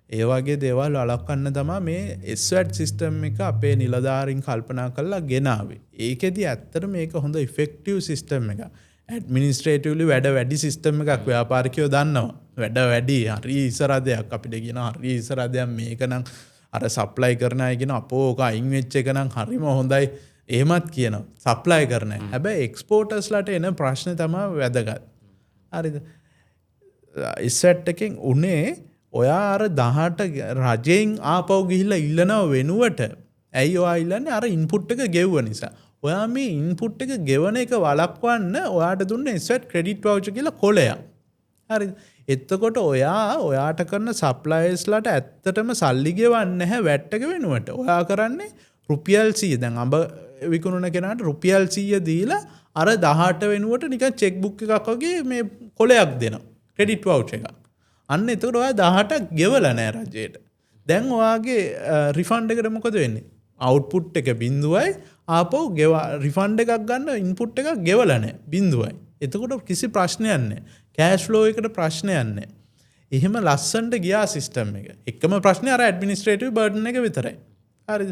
ඒ වගේ දේවල් වළක්වන්න තමයි මේ SWAT සිස්ටම් එක අපේ නිලධාරීන් කල්පනා කරලා ගෙනාවේ. ඒකෙදි ඇත්තට මේක හොඳ ඉෆෙක්ටිව් සිස්ටම් එකක්. ඇඩ්මිනිස්ට්‍රේටිව්ලි වැඩ වැඩි සිස්ටම් එකක් ව්‍යාපාරිකයෝ දන්නවා. වැඩ වැඩි හරි ඉස්සර දෙයක් අපිට කියනවා හරි ඉස්සර දෙයක් මේක නම් අර සප්ලයි කරන අය කියන අපෝ ඔක අයින් වෙච්ච එක නම් හරිම හොඳයි. එහෙමත් කියනවා සප්ලයි කරන අය. හැබැයි එක්ස්පෝර්ටර්ස්ලාට එන ප්‍රශ්නේ තමයි වැදගත්. හරිද? SWAT එකෙන් උනේ ඔයා අර 18 රජයෙන් ආපහු ගිහිල්ලා ඉල්ලනව වෙනුවට ඇයි ඔයා ඉල්ලන්නේ? අර ඉන්පුට් එක ගෙව්ව නිසා. ඔයා මේ ඉන්පුට් එක ගෙවන එක වළක්වන්න ඔයාට දුන්නේ SWAT ක්‍රෙඩිට් වවුචර් කියලා කොලයක්. හරිද? එතකොට ඔයාට කරන සප්ලයර්ස්ලාට ඇත්තටම සල්ලි ගෙවන්නේ නැහැ වැට් එක වෙනුවට. ඔයා කරන්නේ රුපියල් 100. දැන් අඹ විකුණන කෙනාට රුපියල් 100 දීලා අර 18 වෙනුවට නිකන් චෙක් බුක් එකක් වගේ මේ කොලයක් දෙනවා. ක්‍රෙඩිට් වවුචර් එකක්. අන්න එතකොට ඔයා 18ක් ගෙවලා නැහැ රජයට. දැන් ඔයාගේ රිෆන්ඩ් එකට මොකද වෙන්නේ? අවුට්පුට් එක බිඳුවයි ආපහු රිෆන්ඩ් එකක් ගන්න ඉන්පුට් එකක් ගෙවලා නැහැ. බිඳුවයි. එතකොට කිසි ප්‍රශ්නයක් නැහැ. කෑෂ් ෆ්ලෝ එකට ප්‍රශ්නයක් නැහැ. එහෙම ලස්සනට ගියා සිස්ටම් එක. එකම ප්‍රශ්නේ අර ඇඩ්මිනිස්ට්‍රේටිව් බර්ඩන් එක විතරයි. හරිද?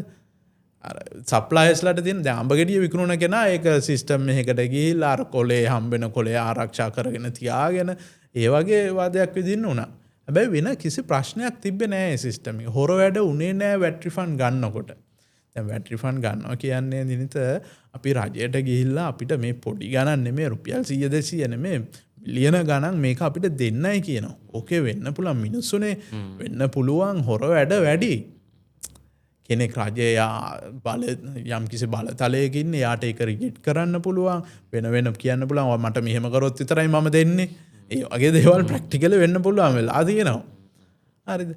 අර සප්ලයර්ස්ලාට තියෙන දැන් අඹ ගෙඩිය විකුණන කෙනා ඒක සිස්ටම් එකකට ගිහිල්ලා අර කොලේ හම්බෙන කොලේ ආරක්ෂා කරගෙන තියාගෙන ඒ වගේ වාදයක් විදින්න උනා. හැබැයි වෙන කිසි ප්‍රශ්නයක් තිබ්බේ නෑ ඒ සිස්ටම් එක. හොර වැඩ උනේ නෑ වැට් රිෆන්ඩ් ගන්නකොට. දැන් වැට් රිෆන්ඩ් ගන්නවා කියන්නේ දිනත අපි රජයට ගිහිල්ලා අපිට මේ පොඩි ගණන් නෙමෙයි රුපියල් 100 200 නෙමෙයි මිලියන ගණන් මේක අපිට දෙන්නයි කියනවා. ඕකේ වෙන්න පුළුවන් මිනිස්සුනේ වෙන්න පුළුවන් හොර වැඩ වැඩි. කෙනෙක් රජයේ බල යම් කිසි බලතලයක ඉන්නේ යාට ඒක රිජෙක්ට් කරන්න පුළුවන් වෙන කියන්න පුළුවන් මට මෙහෙම කරොත් විතරයි මම දෙන්නේ. ඒ වගේ දේවල් ප්‍රැක්ටිකලි වෙන්න පුළුවන් වෙලා තියෙනවා. හරිද?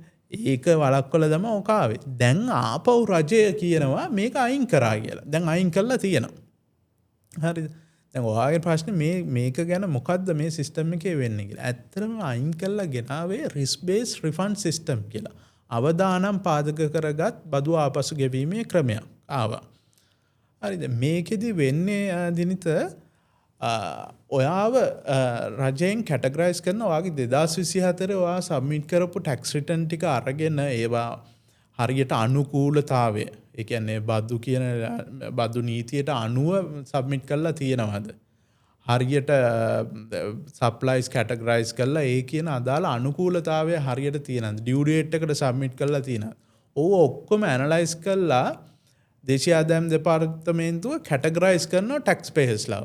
ඒක වළක්වලා තමයි ඔක ආවේ. දැන් ආපහු රජය කියනවා මේක අයින් කරා කියලා. දැන් අයින් කරලා තියෙනවා. හරිද? දැන් ඔයාගේ ප්‍රශ්නේ මේක ගැන මොකද්ද මේ සිස්ටම් එකේ වෙන්නේ කියලා. ඇත්තටම අයින් කරලා ගෙනාවේ risk based refund system කියලා. අවදානම් පාදක කරගත් බදු ආපසු ගෙවීමේ ක්‍රමයක් ආවා. හරිද? මේකෙදි වෙන්නේ දිනිත ඔයාව රජයෙන් කැටගරයිස් කරන ඔයාගේ 2024 ඔයා සබ්මිට් කරපු ටැක්ස් රිටර්න් ටික අරගෙන ඒවා හරියට අනුකූලතාවය ඒ කියන්නේ බදු නීතියට අනුව සබ්මිට් කරලා තියෙනවද? හරියට සප්ලයිස් කැටගරයිස් කරලා ඒ කියන අදාළ අනුකූලතාවය හරියට තියෙනවද? ඩියු ඩේට් එකට සබ්මිට් කරලා තියෙනවද? ඕව ඔක්කොම ඇනලයිස් කරලා දේශීය ආදායම් දෙපාර්තමේන්තුව කැටගරයිස් කරනවා ටැක්ස් පේයර්ස්ලා.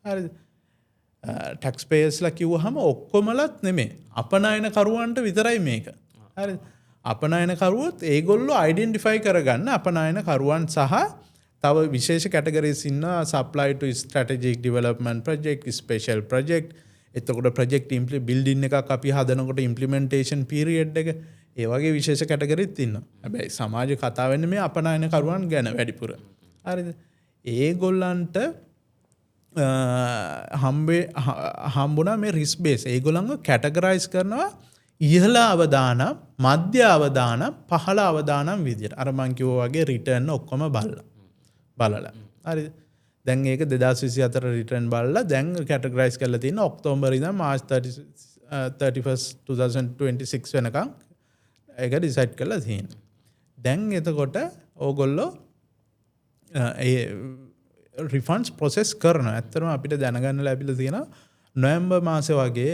හරිද? ටැක්ස් පේයර්ස්ලා කිව්වහම ඔක්කොමලත් නෙමෙයි. අපනයන කරුවන්ට විතරයි මේක. හරිද? අපනයන කරුවොත් ඒගොල්ලෝ අයිඩෙන්ටිෆයි කරගන්න අපනයන කරුවන් සහ තව විශේෂ කැටගරීස් ඉන්නවා supply to strategic development project, special project. එතකොට project building එකක් අපි හදනකොට implementation period එක ඒ වගේ විශේෂ කැටගරීත් ඉන්නවා. හැබැයි සමාජ කතා වෙන්නේ මේ අපනයන කරුවන් ගැන වැඩිපුර. හරිද? ඒගොල්ලන්ට හම්බුණා මේ රිස්ක් බේස්. ඒගොල්ලන්ව කැටගරයිස් කරනවා ඉහළ අවදානම් මධ්‍ය අවදානම් පහළ අවදානම් විදියට අර මං කිව්වා වගේ රිටර්න් ඔක්කොම බලලා හරිද දැන් ඒක 2024 රිටර්න් බලලා දැන් කැටගරයිස් කරලා තියෙන ඔක්තෝබර් ඉඳන් මාර්ච් 31st 2026 වෙනකම් ඒක ඩිසයිඩ් කරලා තියෙනවා. දැන් එතකොට ඕගොල්ලෝ ඒ රිෆන්ඩ්ස් ප්‍රොසෙස් කරනවා. ඇත්තටම අපිට දැනගන්න ලැබිලා තියෙනවා නොවැම්බර් මාසේ වගේ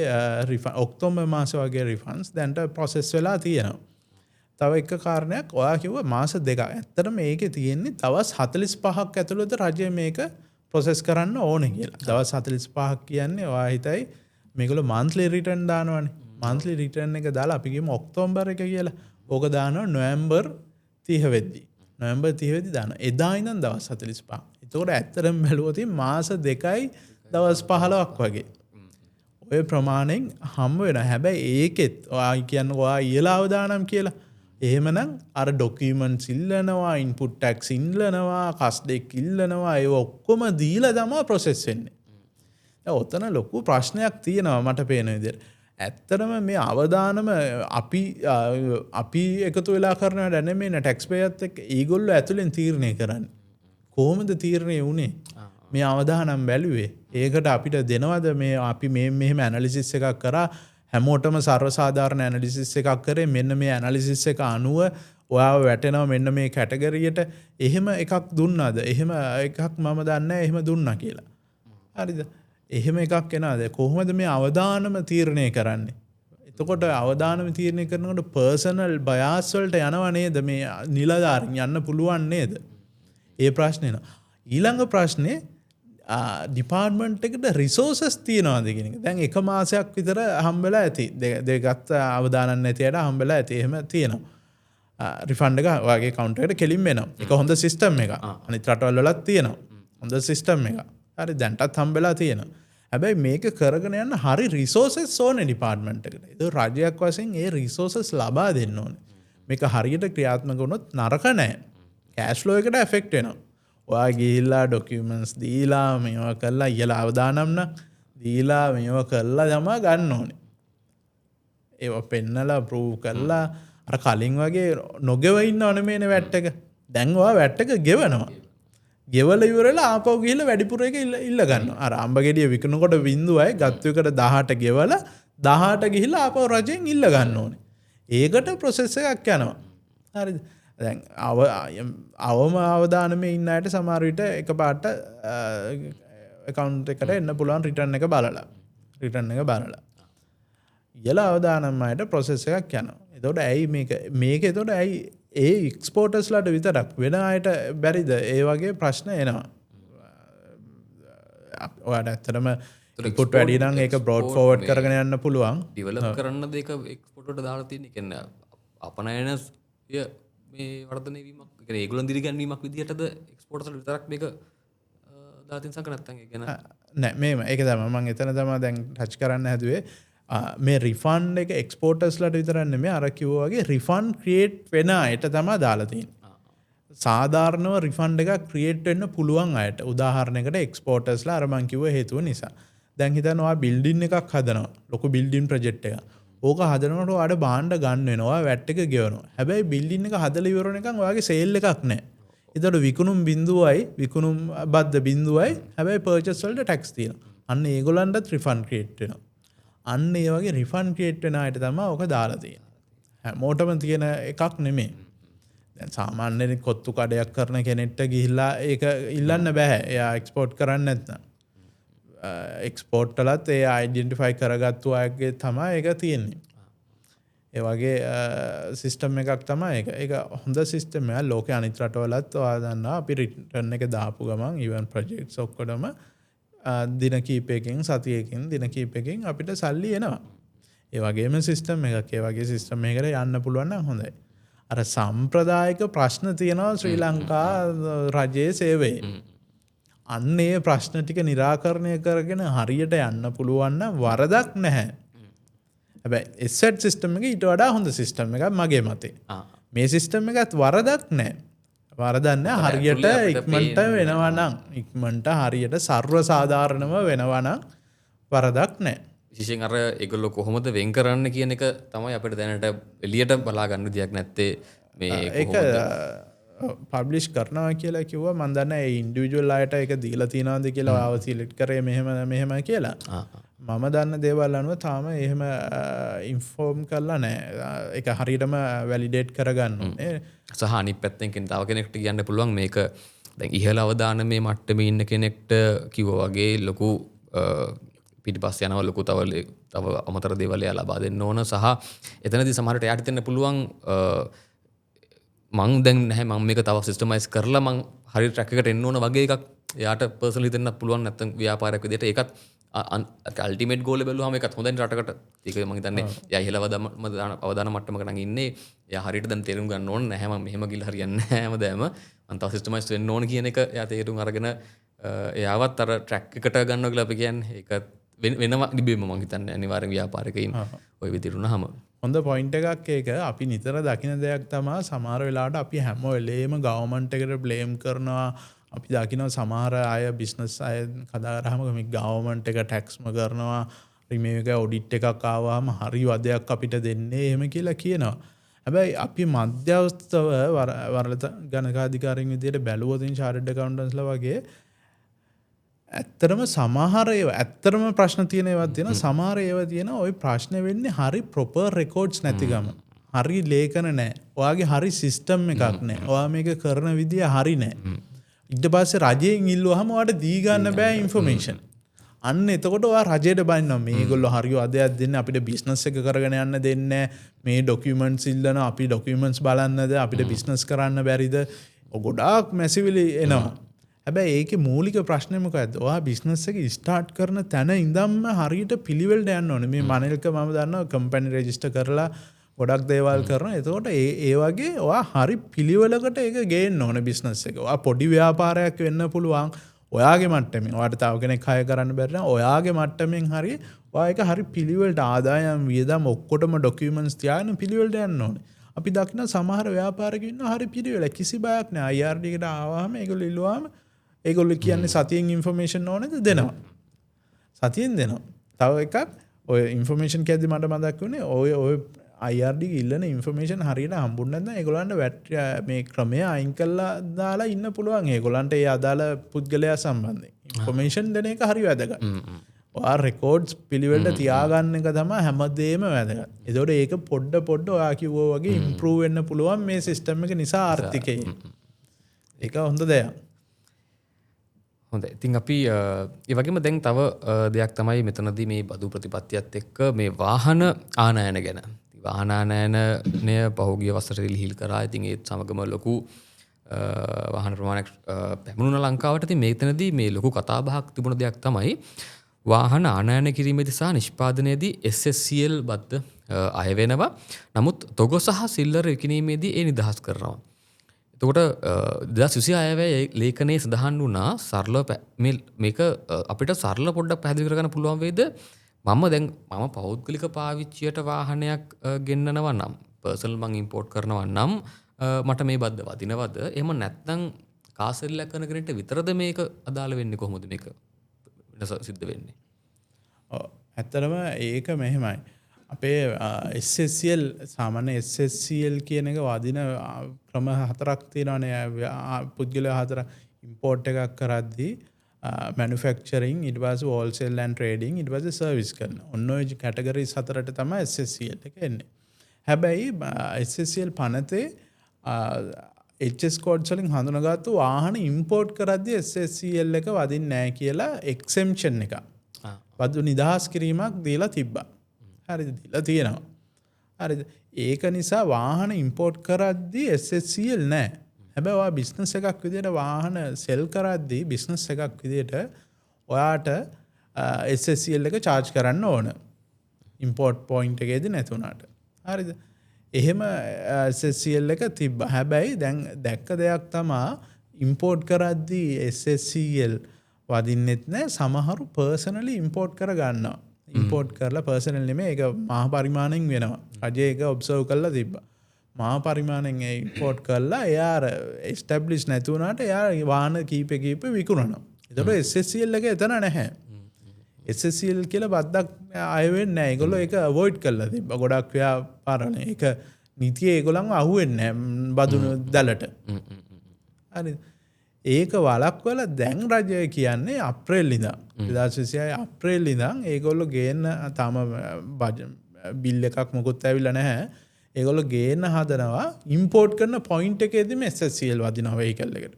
ඔක්තෝබර් මාසේ වගේ රිෆන්ඩ්ස් දැන්ට ප්‍රොසෙස් වෙලා තියෙනවා. තව එක කාරණයක් ඔයා කිව්වා මාස දෙකක්. ඇත්තටම මේකේ තියෙන්නේ දවස් 45ක් ඇතුළත රජය මේක ප්‍රොසෙස් කරන්න ඕනේ කියලා. දවස් 45ක් කියන්නේ ඔයා හිතයි මේගොල්ලෝ monthly return දානවනේ. monthly return එක දාලා අපි කියමු ඔක්තෝබර් එක කියලා. ඕක දානවා නොවැම්බර් 30 වෙද්දී. නොවැම්බර් 30 වෙද්දී දානවා. එදා ඉඳන් දවස් 45. ඒතකොට ඇත්තටම බැලුවොත් මාස දෙකයි දවස් 15ක් වගේ. ඔය ප්‍රමාණයෙන් හම්බ වෙනවා. හැබැයි ඒකෙත් ඔයා කියන්නේ ඔයා ඊළාව දානම් කියලා. එහෙමනම් අර ඩොකියුමන්ට්ස් ඉල්ලනවා, ඉන්පුට් ටැක්ස් ඉල්ලනවා, කස්ඩෙක් ඉල්ලනවා, ඒ ඔක්කොම දීලා තමයි ප්‍රොසෙස් වෙන්නේ. දැන් ඔතන ලොකු ප්‍රශ්නයක් තියෙනවා මට පේන විදිහට. ඇත්තටම මේ අවදානම අපි එකතු වෙලා කරනවට නෙමෙයි ටැක්ස් පේයර්ත් එක්ක ඒගොල්ලෝ ඇතුලෙන් තීරණය කරන්නේ. කොහොමද තීරණය වුනේ? මේ අවදානම් බැලුවේ. ඒකට අපිට දෙනවද මේ අපි මෙහෙම ඇනලිසිස් එකක් කරා හැමෝටම සර්වසාධාරණ ඇනලිසිස් එකක් කරේ මෙන්න මේ ඇනලිසිස් එක අනුව ඔයාව වැටෙනවා මෙන්න මේ කැටගරියට එහෙම එකක් දුන්නාද? එහෙම එකක් මම දන්නේ නැහැ එහෙම දුන්නා කියලා. හරිද? එහෙම එකක් එනවාද? කොහොමද මේ අවදානම තීරණය කරන්නේ? එතකොට අවදානම තීරණය කරනකොට පර්සනල් බයාස් වලට යනව නේද? මේ නිලධාරීන් යන්න පුළුවන් නේද? ඒ ප්‍රශ්නේ නේද? ඊළඟ ප්‍රශ්නේ ඩිපාර්ට්මන්ට් එකට රිසෝසස් තියනවාද කියන එක. දැන් එක මාසයක් විතර හම්බෙලා ඇති. දෙගත් අවදානම් නැති අයට හම්බෙලා ඇති. එහෙම තියෙනවා. රිෆන්ඩ් එක ඔයාගේ account එකට කෙලින් එනවා. ඒක හොඳ සිස්ටම් එකක්. අනිත් රටවල් වලත් තියෙනවා. හොඳ සිස්ටම් එකක්. හරි දැන්ටත් හම්බෙලා තියෙනවා. හැබැයි මේක කරගෙන යන්න හරි රිසෝසස් ඕනේ ඩිපාර්ට්මන්ට් එකට. ඒක රජයක් වශයෙන් ඒ රිසෝසස් ලබා දෙන්න ඕනේ. මේක හරියට ක්‍රියාත්මක වුණොත් නරක නැහැ. කෑෂ් ෆ්ලෝ එකට එෆෙක්ට් වෙනවා. ඔයා ගිහිල්ලා ඩොකියුමන්ට්ස් දීලා මේවා කරලා ඉහළ අවදානම් දීලා මේවා කරලා තමයි ගන්න ඕනේ. ඒවා පෙන්නලා ප්‍රූව් කරලා අර කලින් වගේ නොගෙව ඉන්නව නෙමෙයිනේ වැට් එක. දැන් ඔයා වැට් එක ගෙවනවා. ගෙවලා ඉවරලා ආපහු ගිහිල්ලා වැඩිපුර එක ඉල්ල ගන්නවා. අර අම්බ ගෙඩිය විකුණනකොට බින්දුවයි ගත්ත එකට 18 ගෙවලා 18 ගිහිල්ලා ආපහු රජෙන් ඉල්ල ගන්න ඕනේ. ඒකට ප්‍රොසෙස් එකක් යනවා. හරිද? දැන් අවම අවදානමේ ඉන්න අයට සමහර විට එකපාරට account එකට එන්න පුළුවන් රිටර්න් එක බලලා. ඉහළ අවදානම් අයට ප්‍රොසෙස් එකක් යනවා. එතකොට ඇයි මේක එතකොට ඇයි ඒ එක්ස්පෝර්ටර්ස්ලාට විතරක් වෙන අයට බැරිද? ඒ වගේ ප්‍රශ්න එනවා. ඔයාට ඇත්තටම ඉන්පුට් වැඩි නම් ඒක බ්‍රෝඩ් ෆෝවර්ඩ් කරගෙන යන්න පුළුවන්. ඩෙවලොප් කරන්න දෙක එක්ස්පෝර්ට් වලට දාලා තියෙන කියන්නේ අපනයනස් මේ වර්ධනය වීමක් කියන්නේ ඒගොල්ලන් දිරිගැන්වීමක් විදිහටද එක්ස්පෝර්ටර්ස් වලට විතරක් මේක දාලා තියෙන සංක නැත්තම් ඒ කියන්නේ නෑ මේම ඒක තමයි මම එතන තමයි දැන් ටච් කරන්න හැදුවේ. මේ රිෆන්ඩ් එක එක්ස්පෝර්ටර්ස්ලාට විතරක් නෙමෙයි අර කිව්වා වගේ රිෆන්ඩ් ක්‍රියේට් වෙන අයට තමයි දාලා තියෙන්නේ. සාධාරණව රිෆන්ඩ් එකක් ක්‍රියේට් වෙන්න පුළුවන් අයට. උදාහරණයකට එක්ස්පෝර්ටර්ස්ලා අර මං කිව්ව හේතුව නිසා. දැන් හිතන්න ඔයා බිල්ඩින් එකක් හදනවා. ලොකු බිල්ඩින් ප්‍රොජෙක්ට් එකක්. ඕක හදනකොට ඔයාට භාණ්ඩ ගන්න වෙනවා. වැට් එක ගෙවනවා. හැබැයි බිල්ඩින් එක හදලා ඉවර වෙනකන් ඔයාගේ සේල් එකක් නැහැ. ඒතකොට විකුණුම් බිඳුවයි විකුණුම් බද්ද බිඳුවයි හැබැයි පර්චේස් වලට ටැක්ස් තියෙනවා. අන්න ඒගොල්ලන්ටත් රිෆන්ඩ් ක්‍රියේට් වෙනවා. අන්න ඒ වගේ රිෆන්ඩ් ක්‍රියේට් වෙන අයට තමයි ඔක දාලා තියෙන්නේ. හැමෝටම තියෙන එකක් නෙමෙයි. දැන් සාමාන්‍යයෙන් කොත්තු කඩයක් කරන කෙනෙක්ට ගිහිල්ලා ඒක ඉල්ලන්න බෑ. එයා එක්ස්පෝර්ට් කරන්නේ නැත්නම්. එක්ස්පෝර්ට් වලත් ඒ අයිඩෙන්ටිෆයි කරගත්තු අයගේ තමයි ඒක තියෙන්නේ. ඒ වගේ සිස්ටම් එකක් තමයි ඒක. ඒක හොඳ සිස්ටම් එකක්. ලෝකේ අනිත් රටවලත් ඔයා දන්නවා අපි රිටර්න් එක දාපු ගමන් ඉවන් ප්‍රොජෙක්ට්ස් ඔක්කොටම දින කීපයකින් සතියකින් දින කීපයකින් අපිට සල්ලි එනවා. ඒ වගේම සිස්ටම් එකක්. ඒ වගේ සිස්ටම් එකකට යන්න පුළුවන් නම් හොඳයි. අර සම්ප්‍රදායික ප්‍රශ්න තියෙනවා ශ්‍රී ලංකා රජයේ සේවයේ. අන්න ඒ ප්‍රශ්න ටික निराකරණය කරගෙන හරියට යන්න පුළුවන් නම් වරදක් නැහැ. හැබැයි එසෙට් සිස්ටම් එක ඊට වඩා හොඳ සිස්ටම් එකක් මගේ මතේ. මේ සිස්ටම් එකත් වරදක් නැහැ. වරදක් නැහැ. හරියට ඉක්මනට වෙනවා නම් ඉක්මනට හරියට සර්ව සාධාරණව වෙනවා නම් වරදක් නැහැ. විශේෂයෙන් අර ඒගොල්ලෝ කොහොමද වෙන් කරන්න කියන එක තමයි අපිට දැනට එළියට බලා ගන්න විදියක් නැත්තේ මේ කොහොමද පබ්ලිෂ් කරනවා කියලා කිව්වා මම දන්නේ ඒ ඉන්ඩිවිජුවල් අයට ඒක දීලා තියනවාද කියලා ආව සිලෙක්ට් කරේ මෙහෙම කියලා මම දන්න දේවල් අනුව තාම එහෙම ඉන්ෆෝම් කරලා නැහැ ඒක හරියටම වැලිඩේට් කරගන්න ඕනේ සහ අනිත් පැත්තෙන් තව කෙනෙක්ට කියන්න පුළුවන් මේක දැන් ඉහළ අවදානමේ මට්ටමේ ඉන්න කෙනෙක්ට කිව්වා වගේ ලොකු පිටිපස්ස යනවා ලොකු තව අමතර දේවල් ලබා දෙන්න ඕන සහ එතනදී සමහරට එයාට දෙන්න පුළුවන් මං දැන් නැහැ මම මේක තව සිස්ටමයිස් කරලා මං හරි ට්‍රැක් එකට එන්න ඕන වගේ එකක් එයාට පර්සනලි දෙන්න පුළුවන් නැත්නම් ව්‍යාපාරයක් විදිහට ඒකත් අල්ටිමේට් ගෝල් එක බැලුවාම ඒකත් හොඳයි රටකට ඒක මම හිතන්නේ එයා ඉහළ අවදාන මට්ටමක නම් ඉන්නේ එයා හරියට දැන් තේරුම් ගන්න ඕන නැහැ මම මෙහෙම ගිහලා හරියන්නේ නැහැ හැමදාම මං තව සිස්ටමයිස් වෙන්න ඕන කියන එක එයා තේරුම් අරගෙන එයාවත් අර ට්‍රැක් එකට ගන්නවා කියලා අපි කියන්නේ ඒක වෙනවා ඉබේම මම හිතන්නේ අනිවාර්යෙන් ව්‍යාපාරිකයින් ওই විදිහට උනහම හොඳ පොයින්ට් එකක් ඒක අපි නිතර දකින දෙයක් තමයි සමහර වෙලාවට අපි හැම වෙලේම ගවර්න්මන්ට් එකට බ්ලේම් කරනවා අපි දකිනවා සමහර අය බිස්නස් අය කතා කරාම මේ ගවර්න්මන්ට් එක ටැක්ස්ම කරනවා රිමේව් එක ඔඩිට් එකක් ආවම හරි වදයක් අපිට දෙන්නේ එහෙම කියලා කියනවා හැබැයි අපි මධ්‍යස්ථව වරලත ගණකාධිකාරින් විදියට බැලුවොත් චාර්ටර්ඩ් ඇකවුන්ටන්ට්ස්ලා වගේ ඇත්තරම සමහර ඒවා ඇත්තරම ප්‍රශ්න තියෙන ඒවා තියෙනවා සමහර ඒවා තියෙනවා ওই ප්‍රශ්න වෙන්නේ හරි ප්‍රොපර් රෙකෝඩ්ස් නැතිකම හරි ලේඛන නැහැ ඔයාගේ හරි සිස්ටම් එකක් නැහැ ඔයා මේක කරන විදිය හරි නැහැ ඊට පස්සේ රජයෙන් ඉල්ලුවාම ඔයාට දී ගන්න බෑ ඉන්ෆර්මේෂන් අන්න එතකොට ඔයා රජයට බයින්නවා මේගොල්ලෝ හරිය අදයක් දෙන්නේ අපිට බිස්නස් එක කරගෙන යන්න දෙන්නේ මේ ඩොකියුමන්ට්ස් ඉල්ලන අපි ඩොකියුමන්ට්ස් බලන්නද අපිට බිස්නස් කරන්න බැරිද ගොඩාක් මැසිවිලි එනවා හැබැයි ඒකේ මූලික ප්‍රශ්නේ මොකද්ද? ඔයා බිස්නස් එක ස්ටාර්ට් කරන තැන ඉඳන්ම හරියට පිළිවෙලට යන්න ඕනේ. මේ මනෙල්ක මම දන්නවා කම්පැනි රෙජිස්ටර් කරලා ගොඩක් දේවල් කරනවා. එතකොට ඒ වගේ ඔයා හරි පිළිවෙලකට ඒක ගේන්න ඕනේ බිස්නස් එක. ඔයා පොඩි ව්‍යාපාරයක් වෙන්න පුළුවන්. ඔයාගේ මට්ටමින්. ඔයාට තව කෙනෙක් හය කරන්න බැරි නම් ඔයාගේ මට්ටමින් හරි ඔයා ඒක හරි පිළිවෙලට ආදායම් වියදම් ඔක්කොටම ඩොකියුමන්ට්ස් තියාගෙන පිළිවෙලට යන්න ඕනේ. අපි දකින සමහර ව්‍යාපාරිකයෝ ඉන්නවා හරි පිළිවෙල කිසි බයක් නැහැ. IRD එකට ආවම ඒගොල්ලෝ ඉල්ලුවාම ඒගොල්ලෝ කියන්නේ සතියෙන් ඉන්ෆර්මේෂන් ඕනේද දෙනවා. සතියෙන් දෙනවා. තව එකක් ඔය ඉන්ෆර්මේෂන් කියද්දි මට මතක් වුණේ ඔය IRD ඉල්ලන ඉන්ෆර්මේෂන් හරියට හම්බුනේ නැත්නම් ඒගොල්ලන්ට වැට් මේ ක්‍රමය අයින් කළා දාලා ඉන්න පුළුවන්. ඒගොල්ලන්ට ඒ අදාළ පුද්ගලයා සම්බන්ධයෙන් ඉන්ෆර්මේෂන් දෙන එක හරි වැදගත්. ඔයා රෙකෝඩ්ස් පිළිවෙලට තියාගන්න එක තමයි හැමදේම වැදගත්. ඒතකොට ඒක පොඩ ඔයා කිව්වා වගේ ඉම්ප්‍රූව් වෙන්න පුළුවන් මේ සිස්ටම් එක නිසා ආර්ථිකයේ. ඒක හොඳ දෙයක්. හොඳයි. ඉතින් අපි ඒ වගේම දැන් තව දෙයක් තමයි මෙතනදී මේ බදු ප්‍රතිපත්තියත් එක්ක මේ වාහන ආනයන ගැන. වාහන ආනයනය පහුගිය වසරේ ලිහිල් කරා. ඉතින් ඒත් සමගම ලොකු වාහන ප්‍රමාණයක් පැමුණුන ලංකාවට. ඉතින් මේතනදී මේ ලොකු කතාබහක් තිබුණ දෙයක් තමයි වාහන ආනයන කිරීමේදී සහ නිෂ්පාදනයේදී SSCL බද්ද අය වෙනවා. නමුත් තොග සහ සිල්ලර විකිණීමේදී ඒ නිදහස් කරනවා. එතකොට 2026 අයවැය ලේඛනයේ සඳහන් වුණා සරලව මේක අපිට සරල පොඩ්ඩක් පැහැදිලි කරගන්න පුළුවන් වේද මම පෞද්ගලික පාවිච්චියට වාහනයක් ගෙන්නනවා නම් පර්සනල් මං ඉම්පෝර්ට් කරනවා නම් මට මේ බද්ද වදිනවද එහෙම නැත්නම් කාසෙල්ලක් කරන කෙනෙක්ට විතරද මේක අදාළ වෙන්නේ කොහොමද මේක වෙනස සිද්ධ වෙන්නේ ඇත්තටම ඒක මෙහෙමයි අපේ SSCL සාමාන්‍ය SSCL කියන එක වදින ක්‍රම හතරක් තියෙනවානේ පුද්ගලයා හතර ඉම්පෝර්ට් එකක් කරද්දී manufacturing ඊට පස්සේ wholesale and trading ඊට පස්සේ service කරන. ඔන්න ඔය කැටගරිස් හතරට තමයි SSCL එක එන්නේ. හැබැයි SSCL පනතේ HS codes වලින් හඳුනාගත්තු වාහන ඉම්පෝර්ට් කරද්දී SSCL එක වදින්නේ නැහැ කියලා exemption එකක්. වදු නිදහස් කිරීමක් දීලා තිබ්බා. හරිද දීලා තියෙනවා. හරිද ඒක නිසා වාහන ඉම්පෝර්ට් කරද්දී SSCL නැහැ. හැබැයි ඔයා බිස්නස් එකක් විදියට වාහන සෙල් කරද්දී බිස්නස් එකක් විදියට ඔයාට SSCL එක charge කරන්න ඕන. ඉම්පෝර්ට් පොයින්ට් එකේදී නැතුණාට. හරිද? එහෙම SSCL එක තිබ්බා. හැබැයි දැන් දැක්ක දෙයක් තමයි ඉම්පෝර්ට් කරද්දී SSCL වදින්නෙත් නැහැ. සමහරු පර්සනලි ඉම්පෝර්ට් කර ගන්නවා. ඉම්පෝර්ට් කරලා පර්සනල් නෙමෙයි ඒක මහා පරිමාණයෙන් වෙනවා. රජය ඒක ඔබ්සර්ව් කරලා තිබ්බා. මහා පරිමාණයෙන් ඉම්පෝර්ට් කරලා එයා එස්ටැබ්ලිෂ් නැති වුණාට එයා වාහන කීප විකුණනවා. ඒතකොට SSCL එක එතන නැහැ. SSCL කියලා බද්දක් අය වෙන්නේ නැහැ. ඒගොල්ලෝ ඒක අවොයිඩ් කරලා තිබ්බා. ගොඩක් ව්‍යාපාරවල ඒක නීතිය ඒගොල්ලන්ව අහුවෙන්නේ නැහැ බදුණු දැලට. හරිද? ඒක වළක්වලා දැන් රජය කියන්නේ අප්‍රේල් ඉඳන් 2026 අප්‍රේල් ඉඳන් ඒගොල්ලෝ ගේන්න තාම බිල් එකක් මොකුත් ඇවිල්ලා නැහැ. ඒගොල්ලෝ ගේන්න හදනවා ඉම්පෝර්ට් කරන පොයින්ට් එකේදීම SSCL වදිනවා වෙහිකල් එකට.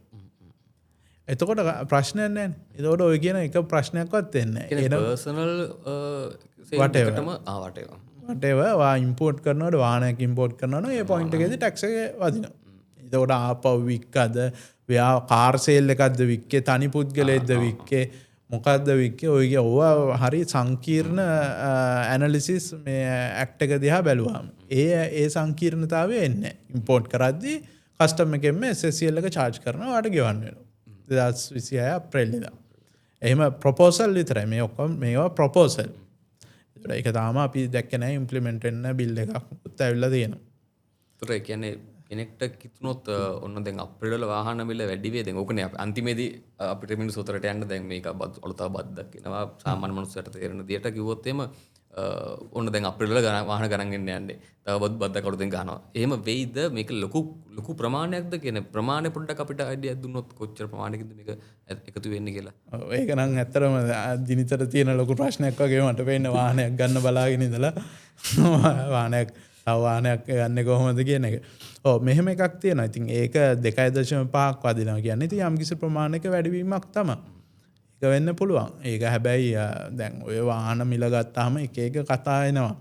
එතකොට ප්‍රශ්නයක් නැහැ. එතකොට ඔය කියන එක ප්‍රශ්නයක්වත් එන්නේ නැහැ. පර්සනල් whatever වා ඉම්පෝර්ට් කරනකොට වාහනයක් ඉම්පෝර්ට් කරනවනේ ඒ පොයින්ට් එකේදී ටැක්ස් එක වදිනවා. එතකොට ආපහු වික්කද කාර් සේල් එකක්ද වික්කේ තනි පුද්ගලයෙක්ද වික්කේ මොකක්ද වික්කේ ඔය ඕවා හරි සංකීර්ණ ඇනලිසිස් මේ ඇක්ට් එක දිහා බැලුවාම ඒ සංකීර්ණතාවය එන්නේ ඉම්පෝර්ට් කරද්දී කස්ටම් එකෙන්ම SSCL එක charge කරනවා වාට ගෙවන්න වෙනවා 2026 අප්‍රේල් ඉඳන් එහෙම ප්‍රොපෝසල් විතරයි මේ ඔක්කොම මේවා ප්‍රොපෝසල් ඒක තාම අපි දැක්කේ නැහැ ඉම්ප්ලිමන්ට් වෙන්න බිල් එකක් ඇවිල්ලා තියෙනවා ඒතර ඒ කියන්නේ කෙනෙක්ට කිතුනොත් ඔන්න දැන් අප්‍රේල් වල වාහන මිල වැඩි වේ දැන් ඕකනේ අන්තිමේදී අපිට මිනිස්සු උතරට යන්න දැන් මේක අලුතා බද්දක් කියනවා සාමාන්‍ය මනුස්සයට තේරෙන විදියට කිව්වොත් එහෙම ඔන්න දැන් අප්‍රේල් වල වාහන ගණන් එන්න යන්නේ තව බද්දක් අලුතෙන් ගන්නවා එහෙම වෙයිද මේක ලොකු ප්‍රමාණයක්ද කියන ප්‍රමාණය පොඩ්ඩක් අපිට අයිඩියා දුන්නොත් කොච්චර ප්‍රමාණයකින්ද මේක එකතු වෙන්නේ කියලා ඒක නම් ඇත්තටම දිනිතර තියෙන ලොකු ප්‍රශ්නයක් වගේ මට වෙන්නේ වාහනයක් ගන්න බලාගෙන ඉඳලා වාහනයක් වාහනයක් ගන්න කොහොමද කියන එක. ඔව් මෙහෙම එකක් තියෙනවා. ඉතින් ඒක 2.5ක් වදිනවා කියන්නේ ඉතින් යම් කිසි ප්‍රමාණයක වැඩිවීමක් තමයි. ඒක වෙන්න පුළුවන්. ඒක හැබැයි දැන් ඔය වාහන මිල ගත්තාම එක එක කතා එනවා.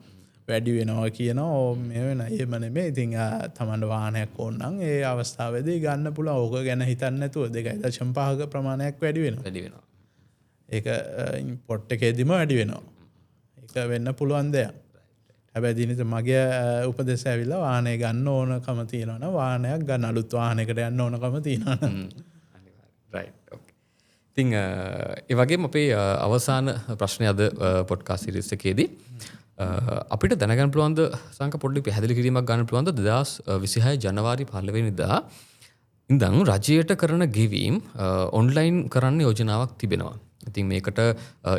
වැඩි වෙනවා කියනවා. ඕ මේ වෙන එහෙම නෙමෙයි. ඉතින් තමන්ට වාහනයක් ඕන නම් ඒ අවස්ථාවේදී ගන්න පුළුවන්. ඕක ගැන හිතන්නේ නැතුව 2.5ක ප්‍රමාණයක් වැඩි වෙනවා. ඒක ඉම්පෝර්ට් එකේදීම වැඩි වෙනවා. ඒක වෙන්න පුළුවන් දෙයක්. හැබැයි දිනිත මගේ උපදෙස් ඇවිල්ලා වාහනය ගන්න ඕනකම තියෙනවා නම් වාහනයක් ගන්න අලුත් වාහනයකට යන්න ඕනකම තියෙනවා නම් රයිට් ඕකේ ඉතින් ඒ වගේම අපේ අවසාන ප්‍රශ්නය අද පොඩ්කාස්ට් සීරීස් එකේදී අපිට දැනගන්න පුළුවන්ද සංක පොඩ්ඩක් පැහැදිලි කිරීමක් ගන්න පුළුවන්ද 2026 ජනවාරි 15 වෙනිදා ඉඳන් රජයට කරන ගෙවීම් ඔන්ලයින් කරන්න යෝජනාවක් තිබෙනවා. ඉතින් මේකට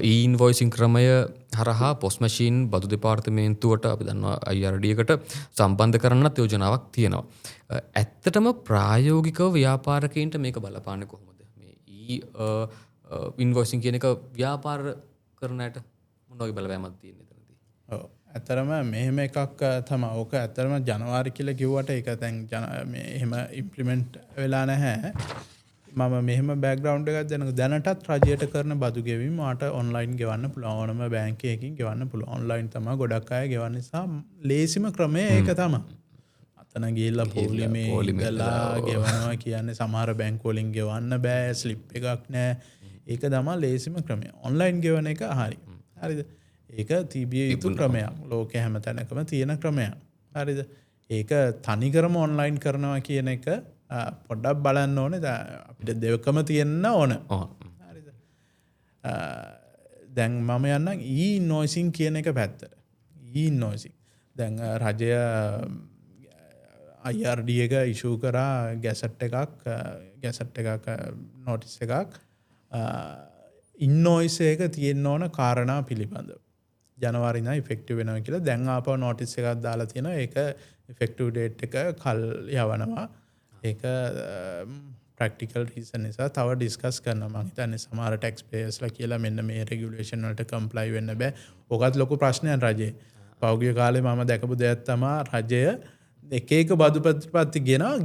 e-invoicing ක්‍රමය හරහා පොස්ට් මැෂින් බදු දෙපාර්තමේන්තුවට අපි දන්නවා IRD එකට සම්බන්ධ කරන්නත් යෝජනාවක් තියෙනවා. ඇත්තටම ප්‍රායෝගිකව ව්‍යාපාරිකයින්ට මේක බලපාන්නේ කොහොමද? මේ e-invoicing කියන එක ව්‍යාපාර කරන අයට මොන වගේ බලපෑමක් තියෙනවද එතනදී? ඔව්. ඇත්තටම මෙහෙම එකක් තමයි. ඕක ඇත්තටම ජනවාරි කියලා කිව්වට ඒක දැන් මේ එහෙම ඉම්ප්ලිමන්ට් වෙලා නැහැ. මම මෙහෙම බෑග්ග්‍රවුන්ඩ් එකක් දෙනවා. දැනටත් රජයට කරන බදු ගෙවීම මට ඔන්ලයින් ගෙවන්න පුළුවන්. ඕනම බැංකුවකින් ගෙවන්න පුළුවන්. ඔන්ලයින් තමයි ගොඩක් අය ගෙවන්න නිසා ලේසිම ක්‍රමය ඒක තමයි. අතන ගිහිල්ලා පොලිමේ ඉඳලා ගෙවනවා කියන්නේ සමහර බැංකු වලින් ගෙවන්න බෑ. ස්ලිප් එකක් නැහැ. ඒක තමයි ලේසිම ක්‍රමය. ඔන්ලයින් ගෙවන එක හරි. හරිද? ඒක තිබිය යුතු ක්‍රමයක්. ලෝකේ හැම තැනකම තියෙන ක්‍රමයක්. හරිද? ඒක තනිකරම ඔන්ලයින් කරනවා කියන එක පොඩ්ඩක් බලන්න ඕනේ අපිට දෙකම තියෙන්න ඕන. හරිද? දැන් මම යන්නම් e-invoicing කියන එක පැත්තට. e-invoicing. දැන් රජය IRD එක ඉෂුව කරා ගැසට් එකක් නෝටිස් එකක් ඉන්වොයිස් එක තියෙන්න ඕන කාරණා පිළිබඳව. ජනවාරි ඉඳන් ඉෆෙක්ටිව් වෙනවා කියලා දැන් ආපහු නෝටිස් එකක් දාලා තියෙනවා. ඒක ඉෆෙක්ටිව් ඩේට් එක කල් යවනවා. ඒක ප්‍රැක්ටිකල් රීසන් නිසා තව ඩිස්කස් කරනවා. මම හිතන්නේ සමහර ටැක්ස් පේයර්ස්ලා කියලා මෙන්න මේ රෙගියුලේෂන් වලට කම්ප්ලයි වෙන්න බෑ. ඕකත් ලොකු ප්‍රශ්නයක් රජයේ. පෞද්ගලික කාලේ මම දැකපු දෙයක් තමයි රජය එක බදු ප්‍රතිපත්ති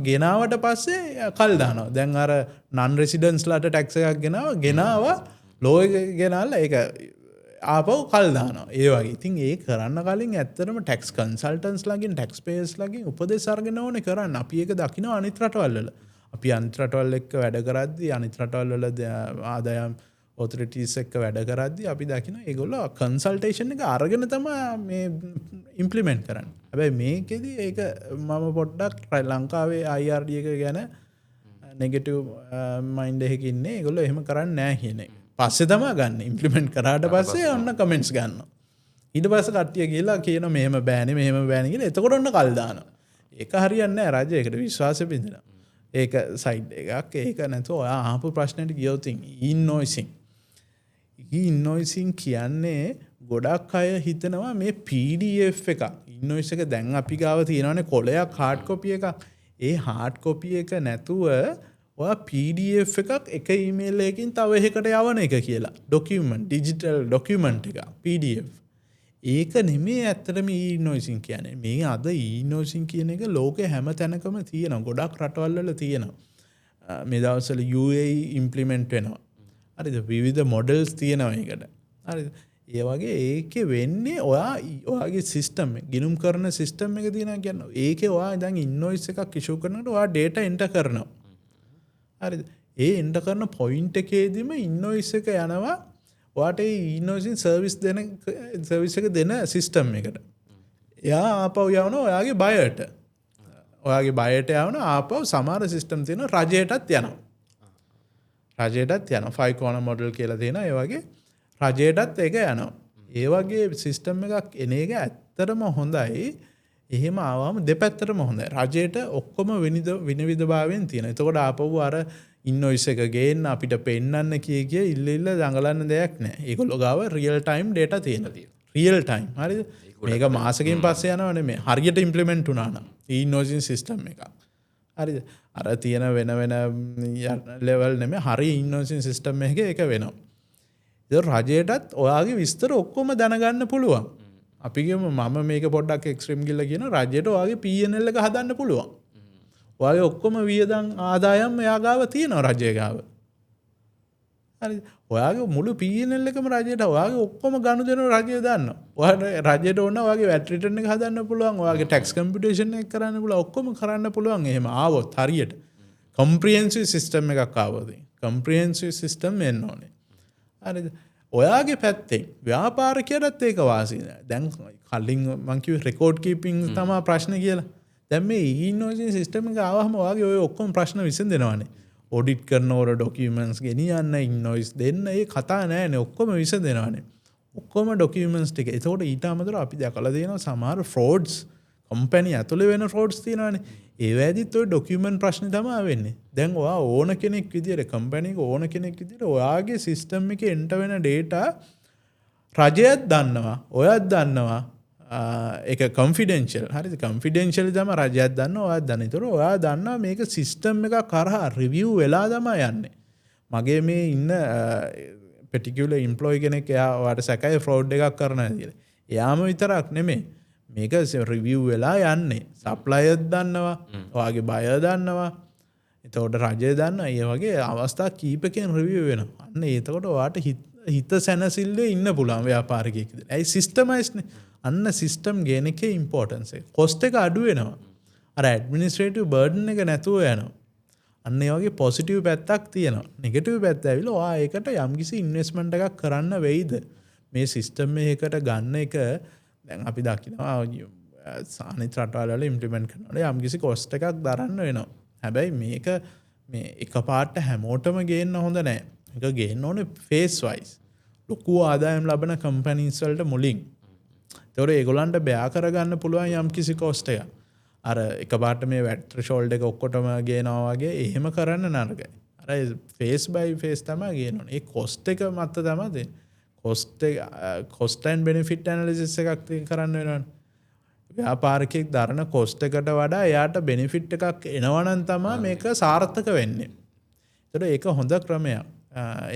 ගෙනාවට පස්සේ කල් දානවා. දැන් අර නන් රෙසිඩන්ස්ලාට ටැක්ස් එකක් ගෙනාවා ලෝ එක ගෙනාලා ඒක ආපහු කල් දානවා. ඒ වගේ. ඉතින් ඒ කරන්න කලින් ඇත්තටම ටැක්ස් කන්සල්ටන්ට්ස් ලාගෙන් ටැක්ස් පේයර්ස් ලාගෙන් උපදෙස් අරගෙන ඕනේ කරන්න. අපි ඒක දකිනවා අනිත් රටවල් වල. අපි අනිත් රටවල් එක්ක වැඩ කරද්දී අනිත් රටවල් වල ආදායම් ඔතොරිටිස් එක්ක වැඩ කරද්දී අපි දකිනවා ඒගොල්ලෝ කන්සල්ටේෂන් එක අරගෙන තමයි මේ ඉම්ප්ලිමන්ට් කරන්නේ. හැබැයි මේකෙදි ඒක මම පොඩ්ඩක් ලංකාවේ IRD එක ගැන නෙගටිව් මයින්ඩ් එකකින් ඉන්නේ. ඒගොල්ලෝ එහෙම කරන්නේ නැහැ කියන එක. පස්සේ තමයි ගන්න ඉම්ප්ලිමන්ට් කරාට පස්සේ ඔන්න කමෙන්ට්ස් ගන්නවා. ඊට පස්සේ කට්ටිය ගිහලා කියන මෙහෙම බෑනේ මෙහෙම බෑනේ කියලා. එතකොට ඔන්න කල් දානවා. ඒක හරියන්නේ නැහැ රජයකට විශ්වාසෙ බින්දලා. ඒක සයිඩ් එකක්. ඒක නැතුව ඔයා ආපු ප්‍රශ්නෙට ගියොත් ඉන්වොයිසිං ඉන්වොයිසින් කියන්නේ ගොඩක් අය හිතනවා මේ PDF එකක් ඉන්වොයිස් එක දැන් අපි ගාව තියෙනවානේ කොලයක් hard copy එකක්. ඒ hard copy එක නැතුව ඔයා PDF එකක් එක ඊමේල් එකකින් තව එකකට යවන එක කියලා. document digital document එක PDF. ඒක නෙමෙයි ඇත්තටම e-invoicing කියන්නේ. මේ අද e-invoicing කියන එක ලෝකේ හැම තැනකම තියෙනවා. ගොඩක් රටවල් වල තියෙනවා. මේ දවස්වල UAE ඉම්ප්ලිමන්ට් වෙනවා. හරිද? විවිධ මොඩල්ස් තියෙනවා ඒකට. හරිද? ඒ වගේ ඒකේ වෙන්නේ ඔයාගේ සිස්ටම් එක ගිණුම් කරන සිස්ටම් එක තියෙනවා කියන්නේ. ඒකේ ඔයා දැන් ඉන්වොයිස් එකක් ඉෂුව කරනකොට ඔයා data enter කරනවා. හරිද? ඒ enter කරන point එකේදීම ඉන්වොයිස් එක යනවා ඔයාට ඒ ඉන්වොයිසින් සර්විස් එක දෙන සිස්ටම් එකට. එයා ආපහු යවනවා ඔයාගේ බයර්ට. ඔයාගේ බයර්ට යවනවා ආපහු සමහර සිස්ටම් තියෙනවා රජයටත් යනවා. රජයටත් යනවා. 5 corner model කියලා තියෙනවා. ඒ වගේ රජයටත් ඒක යනවා. ඒ වගේ සිස්ටම් එකක් එන එක ඇත්තටම හොඳයි. එහෙම ආවම දෙපැත්තටම හොඳයි. රජයට ඔක්කොම විනිවිදභාවයෙන් තියෙනවා. එතකොට ආපහු අර ඉන්වොයිස් එක ගේන්න අපිට පෙන්නන්න කිය ඉල්ල දඟලන්න දෙයක් නැහැ. ඒගොල්ලෝ ගාව රියල් ටයිම් data තියෙනවා. Real time. හරිද? මේක මාසෙකින් පස්සේ යනව නෙමෙයි. හරියට ඉම්ප්ලිමන්ට් වුණා නම් ඉන්වොයිසින් සිස්ටම් එකක්. හරිද? අර තියෙන වෙන ලෙවල් නෙමෙයි. හරි ඉන්වොයිසින් සිස්ටම් එකක ඒක වෙනවා. ඒක රජයටත් ඔයාගේ විස්තර ඔක්කොම දැනගන්න පුළුවන්. අපි කියමු මම මේක පොඩ්ඩක් එක්ස්ට්‍රීම් ගිහලා කියන රජයට ඔයාගේ P&L එක හදන්න පුළුවන්. ඔයාගේ ඔක්කොම වියදම් ආදායම් එයා ගාව තියෙනවා රජය ගාව. හරිද? ඔයාගේ මුළු P&L එකම රජයට ඔයාගේ ඔක්කොම ගනුදෙනු රජය දන්නවා. ඔයාට රජයට ඕන ඔයාගේ VAT return එක හදන්න පුළුවන්. ඔයාගේ tax computation එක කරන්න පුළුවන්. ඔක්කොම කරන්න පුළුවන්. එහෙම ආවොත් හරියට comprehensive system එකක් ආවොත්. comprehensive system එන්න ඕනේ. හරිද? ඔයාගේ පැත්තෙන් ව්‍යාපාරිකයටත් ඒක වාසි නෑ. දැන් කලින් මං කිව්වේ රෙකෝඩ් කීපින් තමයි ප්‍රශ්න කියලා. දැන් මේ e-invoicing system එක ආවම ඔයාගේ ඔය ඔක්කොම ප්‍රශ්න විසඳෙනවානේ. ඔඩිට් කරනකොට ඩොකියුමන්ට්ස් ගෙනියන්න ඉන්වොයිස් දෙන්න ඒ කතා නෑනේ. ඔක්කොම විසඳෙනවානේ. ඔක්කොම ඩොකියුමන්ට්ස් ටික. ඒතකොට ඊට අමතරව අපි දැකලා තියෙනවා සමහර ෆ්‍රෝඩ්ස් කම්පැනි ඇතුලේ වෙන ෆ්‍රෝඩ්ස් තියෙනවානේ. ඒවැදිත් ඔය ඩොකියුමන්ට් ප්‍රශ්නේ තමයි වෙන්නේ. දැන් ඔයා ඕන කෙනෙක් විදියට කම්පැනි එක ඕන කෙනෙක් විදියට ඔයාගේ සිස්ටම් එකේ එන්ටර් වෙන data රජයත් දන්නවා, ඔයත් දන්නවා. ඒක confidential. හරිද? confidential තමයි රජයත් දන්නවා, ඔයත් දන්නවා. ඒතර ඔයා දන්නවා මේක සිස්ටම් එකක් කරහා රිවිව් වෙලා තමයි යන්නේ. මගේ මේ ඉන්න particular employee කෙනෙක් එයා ඔයාට සැකයි fraud එකක් කරනවා කියලා. එයාම විතරක් නෙමෙයි මේක රිවිව් වෙලා යන්නේ. සප්ලයර්ත් දන්නවා, ඔයාගේ බයර් දන්නවා. එතකොට රජය දන්නවා. ඒ වගේ අවස්ථා කීපකෙන් රිවිව් වෙනවා. අන්න එතකොට ඔයාට හිත සැනසෙල්ලේ ඉන්න පුළුවන් ව්‍යාපාරිකයෙක් විදිහට. ඒ සිස්ටමයිස් නේ. අන්න සිස්ටම් ගේන එකේ ඉම්පෝටන්ස් එක. කොස්ට් එක අඩු වෙනවා. අර ඇඩ්මිනිස්ට්‍රේටිව් බර්ඩන් එක නැතුව යනවා. අන්න ඒ වගේ පොසිටිව් පැත්තක් තියෙනවා. නෙගටිව් පැත්ත ඇවිල්ලා ඔයා ඒකට යම්කිසි ඉන්වෙස්ට්මන්ට් එකක් කරන්න වෙයිද? මේ සිස්ටම් එකකට ගන්න එක දැන් අපි දකිනවා අනිත් රටවල් වල ඉම්ප්ලිමන්ට් කරනකොට යම්කිසි කොස්ට් එකක් දරන්න වෙනවා. හැබැයි මේක මේ එකපාරට හැමෝටම ගේන්න හොඳ නැහැ. මේක ගේන්න ඕනේ ෆේස් වයිස්. ලොකු ආදායම් ලබන කම්පැනිස් වලට මුලින්. ඒතකොට ඒගොල්ලන්ට බෑ කරගන්න පුළුවන් යම්කිසි කොස්ට් එකක්. අර එකපාරට මේ VAT threshold එක ඔක්කොටම ගේනවා වගේ එහෙම කරන්න නරකයි. අර ෆේස් බයි ෆේස් තමයි ගේන්න ඕනේ. ඒ කොස්ට් එක මත තමයි දෙන්නේ. කොස්ට් ඇන්ඩ් බෙනිෆිට් ඇනලිසිස් එකක් කරන්න වෙනවනේ. ව්‍යාපාරිකයෙක් දරන කොස්ට් එකට වඩා එයාට බෙනිෆිට් එකක් එනවනම් තමයි මේක සාර්ථක වෙන්නේ. ඒතකොට ඒක හොඳ ක්‍රමයක්.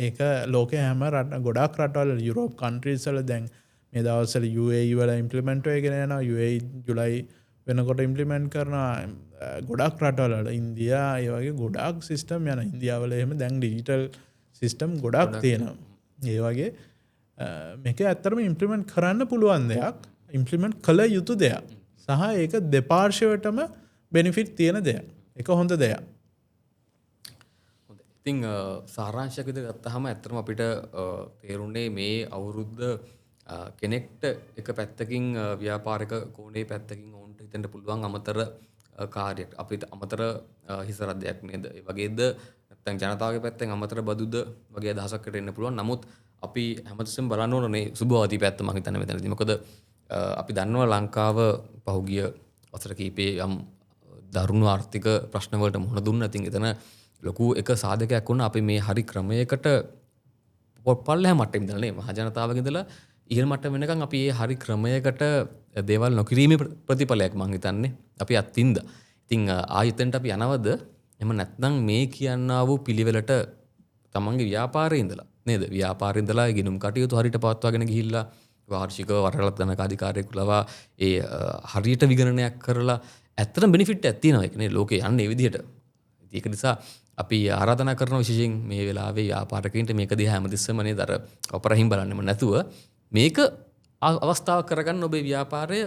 ඒක ලෝකේ හැම ගොඩාක් රටවල යුරෝප් කන්ට්‍රීස් වල දැන් මේ දවස්වල UAE වල ඉම්ප්ලිමන්ට් වෙගෙන යනවා. UAE ජුලයි වෙනකොට ඉම්ප්ලිමන්ට් කරනවා. ගොඩක් රටවල ඉන්දියා ඒ වගේ ගොඩාක් සිස්ටම් යනවා. ඉන්දියාවල එහෙම දැන් ඩිජිටල් සිස්ටම් ගොඩක් තියෙනවා. ඒ වගේ මේක ඇත්තටම ඉම්ප්ලිමන්ට් කරන්න පුළුවන් දෙයක්. ඉම්ප්ලිමන්ට් කළ යුතු දෙයක්. සහ ඒක දෙපාර්ශ්වයටම බෙනිෆිට් තියෙන දෙයක්. ඒක හොඳ දෙයක්. ඉතින් සාරාංශයක් විදිහට ගත්තාම ඇත්තටම අපිට තේරුනේ මේ අවුරුද්ද කෙනෙක්ට එක පැත්තකින් ව්‍යාපාරික කෝණේ පැත්තකින් ඔවුන්ට හිතෙන්න පුළුවන් අමතර කාර්යයක් අපිට අමතර හිසරද්දයක් නේද? ඒ වගේද නැත්නම් ජනතාවගේ පැත්තෙන් අමතර බදුද වගේ අදහසකට එන්න පුළුවන්. නමුත් අපි හැමතිස්සෙම බලන්න ඕනේ සුබවාදී පැත්ත මම හිතන්නේ මෙතනදී. මොකද අපි දන්නවා ලංකාව පහුගිය වසර කිහිපේ යම් දරුණු ආර්ථික ප්‍රශ්න වලට මුහුණ දුන්නා. ඉතින් එතන ලොකු එක සාධකයක් වුණා අපි මේ හරි ක්‍රමයකට පල්ලෙහා මට්ටමින් ඉඳලා නේ මහ ජනතාවගේ ඉඳලා ඉහළ මට්ටම වෙනකන් අපි මේ හරි ක්‍රමයකට දේවල් නොකිරීමේ ප්‍රතිඵලයක් මං හිතන්නේ අපි අත්ින්ද. ඉතින් ආයෙතෙන්ට අපි යනවද? එහෙම නැත්නම් මේ කියන්නා වූ පිළිවෙලට තමන්ගේ ව්‍යාපාරයේ ඉඳලා නේද? ව්‍යාපාරයේ ඉඳලා ගිණුම් කටයුතු හරියට පවත්වාගෙන ගිහිල්ලා වාර්ෂිකව වරලත් ධනක අධිකාරියෙකු ලවා ඒ හරියට විගණනයක් කරලා ඇත්තටම බෙනිෆිට් එකක් තියෙනවා ඒක නේ ලෝකේ යන්නේ මේ විදිහට. ඒක නිසා අපි ආරාධනා කරන විශේෂයෙන් මේ වෙලාවේ ව්‍යාපාරිකයින්ට මේක දිහා හැමතිස්සෙම නේද අර අපරහින් බලන්නෙම නැතුව මේක අවස්ථාවක් කරගන්න ඔබේ ව්‍යාපාරය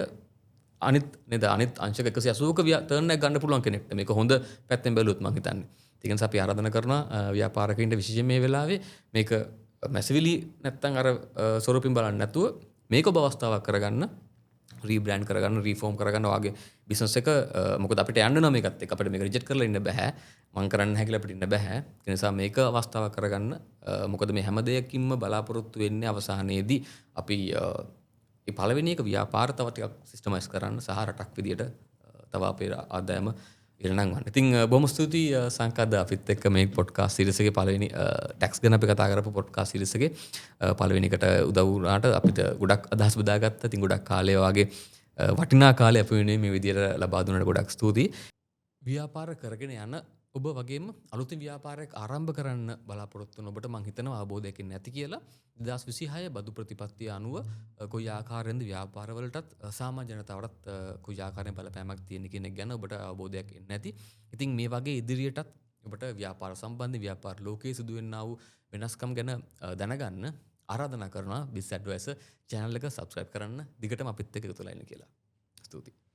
අනිත් නේද අනිත් අංශක 180ක ටර්න් එකක් ගන්න පුළුවන් කෙනෙක්ට මේක හොඳ පැත්තෙන් බැලුවොත් මම හිතන්නේ. ඒක නිසා අපි ආරාධනා කරනවා ව්‍යාපාරිකයින්ට විශේෂයෙන් මේ වෙලාවේ මේක මැසිවිලි නැත්තම් අර ස්වරූපින් බලන්නේ නැතුව මේක ඔබ අවස්ථාවක් කරගන්න රීබ්‍රෑන්ඩ් කරගන්න රීෆෝම් කරගන්න වාගේ බිස්නස් එක මොකද අපිට යන්න නම් මේකත් එක්ක අපිට මේක රිජෙක්ට් කරලා ඉන්න බෑ මං කරන්න නැහැ කියලා අපිට ඉන්න බෑ ඒ නිසා මේක අවස්ථාවක් කරගන්න මොකද මේ හැම දෙයකින්ම බලාපොරොත්තු වෙන්නේ අවසානයේදී අපි මේ පළවෙනි එක ව්‍යාපාර තව ටිකක් සිස්ටමයිස් කරන්න සහ රටක් විදියට තව අපේ ආදායම ඉරණම් ගන්න. ඉතින් බොහොම ස්තුතියි සංකද්ද අපිත් එක්ක මේ පොඩ්කාස්ට් සීරීස් එකේ පළවෙනි ටැක්ස් ගැන අපි කතා කරපු පොඩ්කාස්ට් සීරීස් එකේ පළවෙනි එකට උදව් වුණාට අපිට ගොඩක් අදහස් බෙදාගත්තා. ඉතින් ගොඩක් කාලය වගේ වටිනා කාලය අපි වෙනුවෙන් මේ විදියට ලබා දුන්නාට ගොඩක් ස්තුතියි. ව්‍යාපාර කරගෙන යන ඔබ වගේම අලුතින් ව්‍යාපාරයක් ආරම්භ කරන්න බලාපොරොත්තු වෙන ඔබට මම හිතනවා අවබෝධයකින් නැති කියලා 2026 බදු ප්‍රතිපත්තිය අනුව කොයි ආකාරයෙන්ද ව්‍යාපාරවලටත් සාමාන්‍ය ජනතාවටත් කොයි ආකාරයෙන් බලපෑමක් තියෙන කියන එක ගැන ඔබට අවබෝධයක් එන්නේ නැති. ඉතින් මේ වගේ ඉදිරියටත් ඔබට ව්‍යාපාර සම්බන්ධ ව්‍යාපාර ලෝකයේ සිදුවෙනා වූ වෙනස්කම් ගැන දැනගන්න ආරාධනා කරනවා Biz Advisor channel එක subscribe කරන්න දිගටම අපිත් එක්ක එකතු වෙලා ඉන්න කියලා. ස්තුතියි.